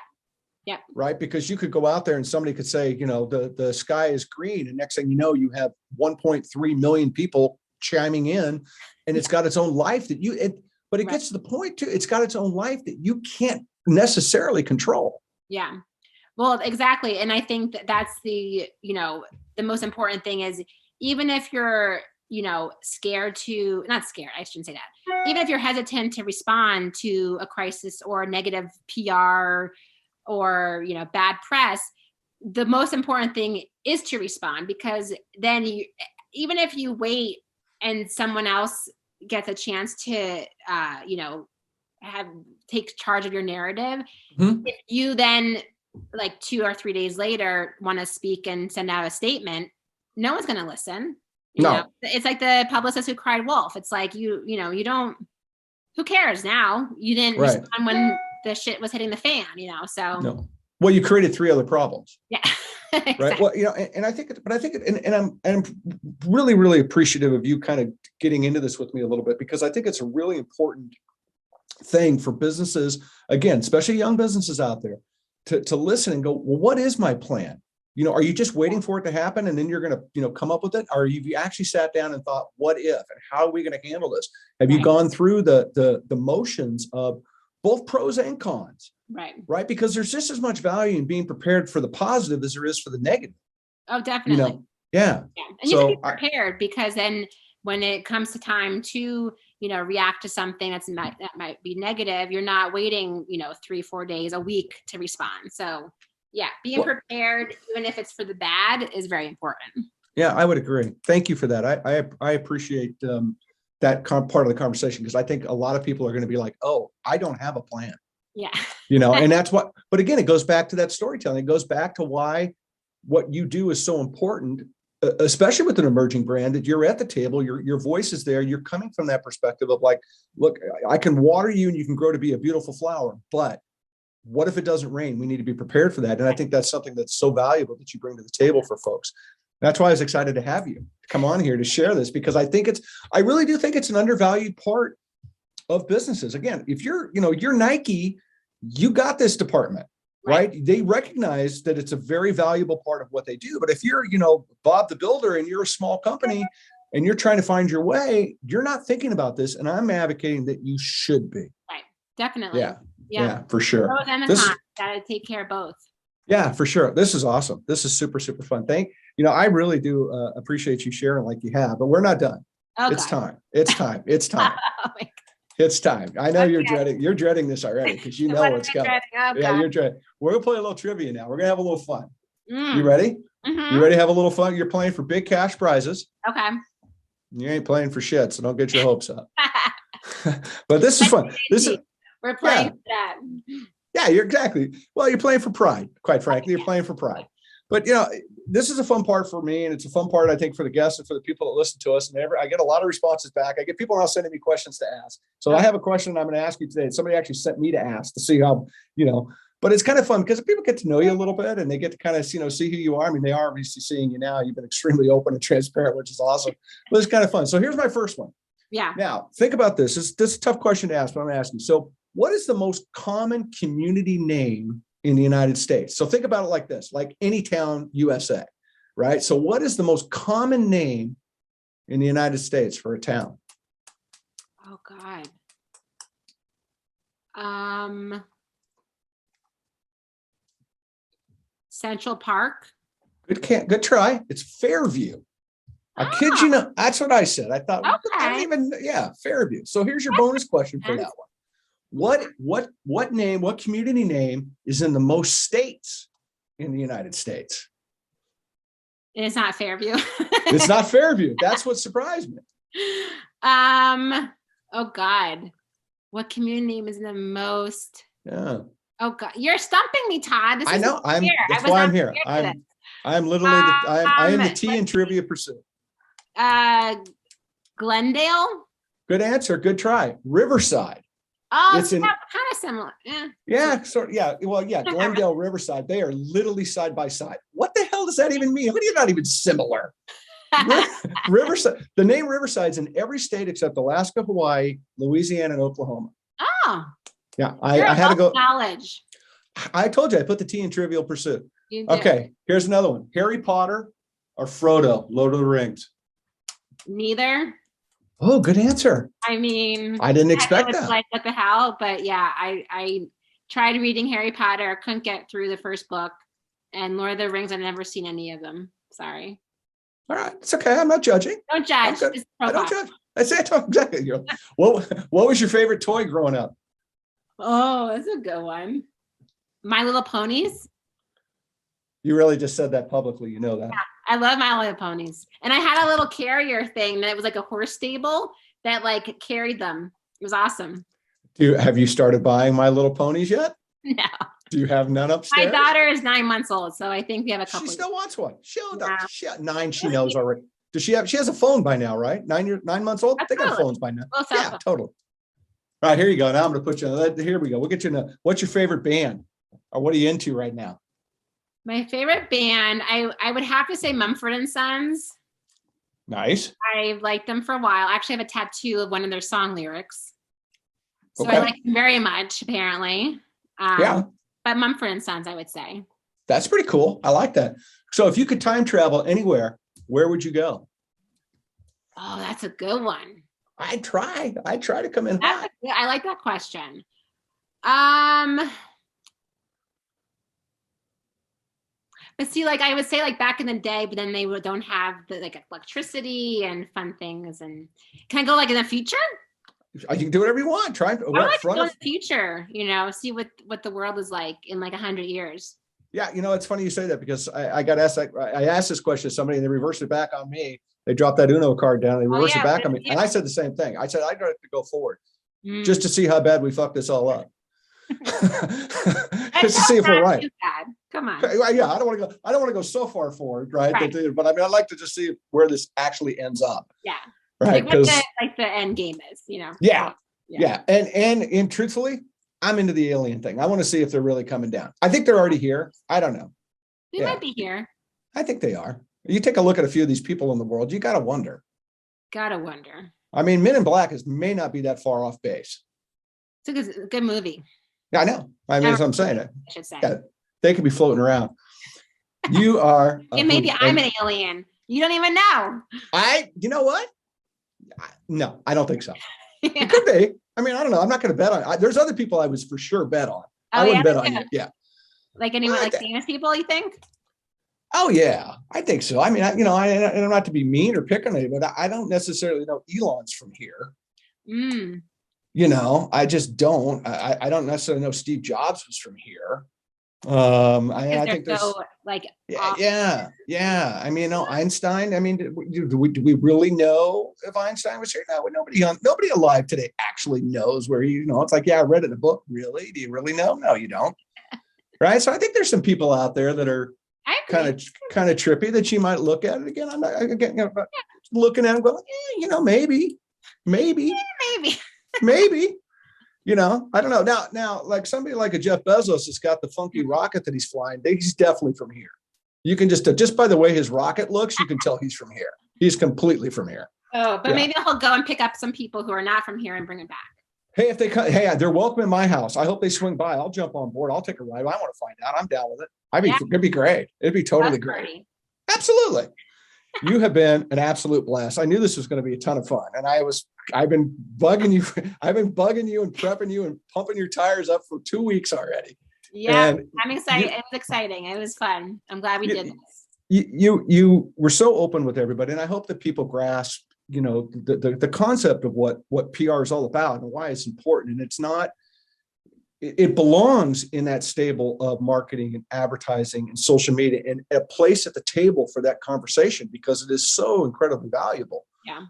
Yeah. Right. Because you could go out there and somebody could say, the sky is green. And next thing you know, you have 1.3 million people chiming in, and it's got its own life but it gets to the point too. It's got its own life that you can't necessarily control. Yeah. Well, exactly. And I think that's the most important thing is, even if you're scared to, not scared, I shouldn't say that. Even if you're hesitant to respond to a crisis or a negative PR or, bad press, the most important thing is to respond, because then even if you wait and someone else gets a chance to, take charge of your narrative, if you then like 2 or 3 days later want to speak and send out a statement, no one's going to listen. It's like the publicist who cried wolf. It's like, you don't, who cares now? You didn't respond when the shit was hitting the fan, so. No. Well, you created 3 other problems. Yeah. Right. Well, and I think, I'm really, really appreciative of you kind of getting into this with me a little bit, because I think it's a really important thing for businesses, again, especially young businesses out there, to listen and go, well, what is my plan? Are you just waiting for it to happen and then you're going to, come up with it? Or have you actually sat down and thought, what if, and how are we going to handle this? Have you gone through the motions of both pros and cons? Right. Because there's just as much value in being prepared for the positive as there is for the negative. Oh, definitely. Yeah. And you have to be prepared, because then when it comes to time to, react to something that might be negative, you're not waiting, 3-4 days, a week to respond. So yeah, being prepared, even if it's for the bad, is very important. Yeah, I would agree. Thank you for that. I appreciate that part of the conversation, because I think a lot of people are going to be like, oh, I don't have a plan. Yeah. And that's what, but again, it goes back to that storytelling. It goes back to why what you do is so important, especially with an emerging brand, that you're at the table, your voice is there. You're coming from that perspective of like, look, I can water you and you can grow to be a beautiful flower, but what if it doesn't rain? We need to be prepared for that. And I think that's something that's so valuable that you bring to the table for folks. That's why I was excited to have you come on here to share this, because I really do think it's an undervalued part of businesses. Again, if you're Nike, you got this department, right? They recognize that it's a very valuable part of what they do. But if you're, Bob the Builder, and you're a small company and you're trying to find your way, you're not thinking about this. And I'm advocating that you should be. Right. Definitely. Yeah, for sure. Pros and the cons. Gotta take care of both. Yeah, for sure. This is awesome. This is super, super fun. I really do appreciate you sharing like you have, but we're not done. Okay. It's time. It's time. It's time. It's time. I know you're dreading this already, because you know what's coming. You're dreading. We're going to play a little trivia now. We're going to have a little fun. You ready? Mm-hmm. You ready to have a little fun? You're playing for big cash prizes. Okay. You ain't playing for shit, so don't get your hopes up. But this is fun. We're playing for that. Yeah, you're exactly. Well, you're playing for pride, quite frankly. You're playing for pride. But, this is a fun part for me, and it's a fun part, I think, for the guests and for the people that listen to us. And I get a lot of responses back. I get people now sending me questions to ask. So I have a question I'm going to ask you today. Somebody actually sent me to ask to see how, but it's kind of fun because people get to know you a little bit, and they get to kind of, see who you are. I mean, they are obviously seeing you now. You've been extremely open and transparent, which is awesome. But it's kind of fun. So here's my first one. Yeah. Now, think about this. This is a tough question to ask, but I'm going to ask you. So what is the most common community name in the United States? So think about it like this, like Anytown, USA, right? So what is the most common name in the United States for a town? Oh God. Central Park. Good try. It's Fairview. I kid you not. That's what I said. I thought, Fairview. So here's your bonus question for that one. What community name is in the most states in the United States? It's not Fairview. It's not Fairview. That's what surprised me. Oh God. What community name is in the most? Yeah. Oh God. You're stumping me, Todd. I know. That's why I'm here. I'm literally I am the tea and trivia pursuit. Glendale. Good answer. Good try. Riverside. Oh, it's kind of similar. Yeah. Well, Glendale, Riverside. They are literally side by side. What the hell does that even mean? What are you not even similar? Riverside. The name Riverside's in every state except Alaska, Hawaii, Louisiana, and Oklahoma. Oh. Yeah. I had to go. Knowledge. I told you I put the T in Trivial Pursuit. Okay. Here's another one. Harry Potter or Frodo, Lord of the Rings? Neither. Oh, good answer. I mean, I didn't expect that. Like, what the hell? But yeah, I tried reading Harry Potter, couldn't get through the first book, and Lord of the Rings, I've never seen any of them. Sorry. All right. It's okay. I'm not judging. Don't judge. Good. Just I don't profile. judge. I say I don't exactly. What was your favorite toy growing up? Oh, that's a good one. My Little Ponies. You really just said that publicly. You know that. I love My Little Ponies. And I had a little carrier thing that was like a horse stable that like carried them. It was awesome. Have you started buying My Little Ponies yet? No. Do you have none My upstairs? daughter is 9 months old, so I think we have a couple. She still wants one. She Yeah. 9. She knows already. Does she have? She has a phone by now, right? 9 months old. They got phones by now. Yeah, totally. All right, here you go. Now I'm going to put you on that. Here we go. We'll get you in. What's your favorite band, or what are you into right now? My favorite band, I would have to say Mumford and Sons. Nice. I've liked them for a while. I actually have a tattoo of one of their song lyrics. So Okay. I like them very much, apparently. Yeah. But Mumford and Sons, I would say. That's pretty cool. I like that. So if you could time travel anywhere, where would you go? Oh, that's a good one. I'd try to come in hot. I like that question. But see, like I would say, like back in the day, but then they don't have the like electricity and fun things. And can I go like in the future? You can do whatever you want. Try I would like to go in the future. See what the world is like in like 100 years. Yeah, it's funny you say that because I got asked. I asked this question to somebody and they reversed it back on me. They dropped that Uno card down. They reversed it back on me, and I said the same thing. I said I'd like to go forward just to see how bad we fucked this all up. Just to see if we're right. Come on. Yeah, I don't want to go so far forward, right? But I mean, I'd like to just see where this actually ends up. Yeah. Right. Like what the end game is, Yeah. And truthfully, I'm into the alien thing. I want to see if they're really coming down. I think they're already here. I don't know. They might be here. I think they are. You take a look at a few of these people in the world, you got to wonder. I mean, Men in Black may not be that far off base. It's a good movie. Yeah, I know. I mean, that's what I'm saying. I should say. Yeah, they could be floating around. You are. And maybe I'm an alien. You don't even know. You know what? No, I don't think so. It could be. I mean, I don't know. I'm not going to bet on it. There's other people I was for sure bet on. I wouldn't bet on you. Yeah. Like anyone, like famous people, you think? Oh yeah, I think so. I mean, I'm not to be mean or pick on anybody, but I don't necessarily know Elon's from here. I just don't. I don't necessarily know Steve Jobs was from here. I think there's yeah. I mean, Einstein. I mean, do we really know if Einstein was here? No, nobody alive today actually knows where he. It's like, yeah, I read it in a book. Really? Do you really know? No, you don't. Right. So I think there's some people out there that are kind of trippy that you might look at it again. I'm not looking at them going, maybe. I don't know. Now, like somebody like a Jeff Bezos has got the funky rocket that he's flying. He's definitely from here. You can just by the way his rocket looks, you can tell he's from here. He's completely from here. Oh, but maybe he'll go and pick up some people who are not from here and bring them back. Hey, if they come, they're welcome in my house. I hope they swing by. I'll jump on board. I'll take a ride. I want to find out. I'm down with it. It'd be great. It'd be totally great. Absolutely. You have been an absolute blast. I knew this was going to be a ton of fun, and I've been bugging you. I've been bugging you and prepping you and pumping your tires up for 2 weeks already. Yeah, I'm excited. It was exciting. It was fun. I'm glad we did this. You were so open with everybody, and I hope that people grasp, the concept of what PR is all about and why it's important. And it's not. It belongs in that stable of marketing and advertising and social media, and a place at the table for that conversation because it is so incredibly valuable. Yeah.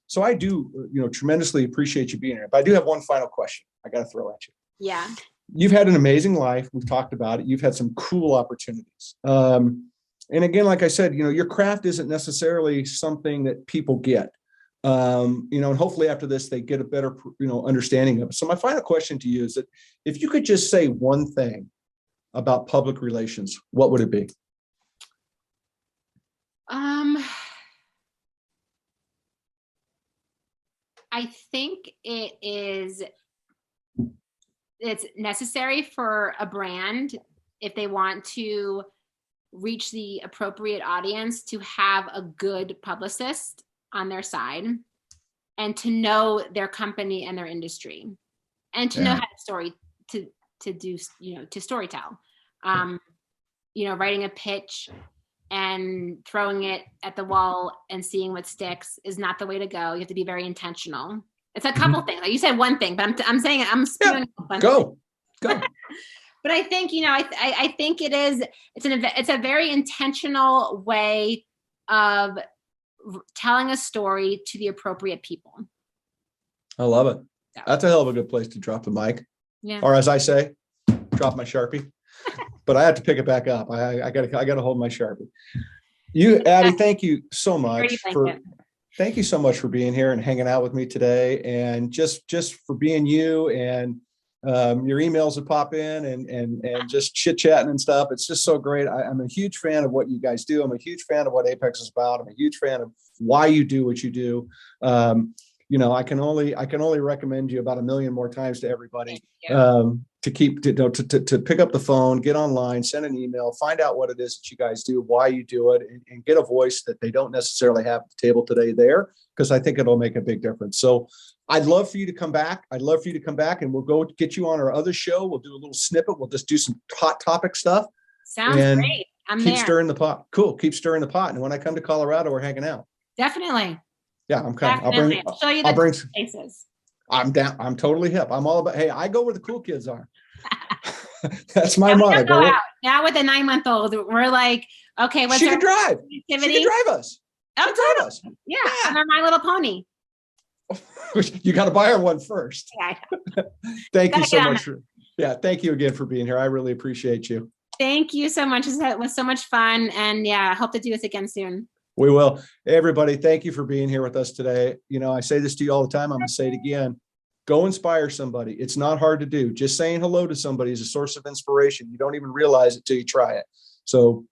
So I do, tremendously appreciate you being here. But I do have one final question I got to throw at you. Yeah. You've had an amazing life. We've talked about it. You've had some cool opportunities. And again, like I said, your craft isn't necessarily something that people get. And hopefully after this, they get a better, understanding of it. So my final question to you is that if you could just say one thing about public relations, what would it be? I think it's necessary for a brand, if they want to reach the appropriate audience, to have a good publicist on their side and to know their company and their industry and to know how to storytell. Writing a pitch, and throwing it at the wall and seeing what sticks is not the way to go. You have to be very intentional. It's a couple things. Like you said one thing, but I'm saying I'm spewing a bunch of Go. But I think, I think it's a very intentional way of telling a story to the appropriate people. I love it. Yeah. That's a hell of a good place to drop the mic. Yeah. Or as I say, drop my Sharpie. But I have to pick it back up. I gotta hold my Sharpie. Addie, thank you so much thank you so much for being here and hanging out with me today, and just for being you, and your emails would pop in and just chit chatting and stuff. It's just so great. I'm a huge fan of what you guys do. I'm a huge fan of what Apex is about. I'm a huge fan of why you do what you do. I can only recommend you about 1 million more times to everybody, to pick up the phone, get online, send an email, find out what it is that you guys do, why you do it, and get a voice that they don't necessarily have at the table today there, because I think it'll make a big difference. So I'd love for you to come back. And we'll go get you on our other show. We'll do a little snippet. We'll just do some hot topic stuff. Sounds great. I'm keep there. stirring the pot. Cool. Keep stirring the pot. And when I come to Colorado, we're hanging out. Definitely. Yeah, I'm coming. Definitely. I'll show you the places. I'm down. I'm totally hip. I'm all about, hey, I go where the cool kids are. That's my motto. Go out. Now with a 9-month-old, we're like, okay, what's she can drive. Activity? She can drive us. Drive us. Yeah. I'm on My Little Pony. You got to buy her one first. Yeah. Thank you so much. Thank you again for being here. I really appreciate you. Thank you so much. It was so much fun. And I hope to do this again soon. We will. Everybody, thank you for being here with us today. I say this to you all the time. I'm going to say it again. Go inspire somebody. It's not hard to do. Just saying hello to somebody is a source of inspiration. You don't even realize it till you try it. So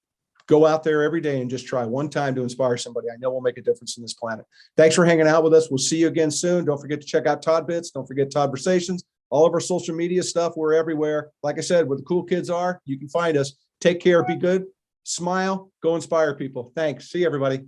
go out there every day and just try one time to inspire somebody. I know we'll make a difference in this planet. Thanks for hanging out with us. We'll see you again soon. Don't forget to check out Todd Bits. Don't forget Todd-versations. All of our social media stuff. We're everywhere. Like I said, where the cool kids are, you can find us. Take care. Be good. Smile. Go inspire people. Thanks. See you, everybody.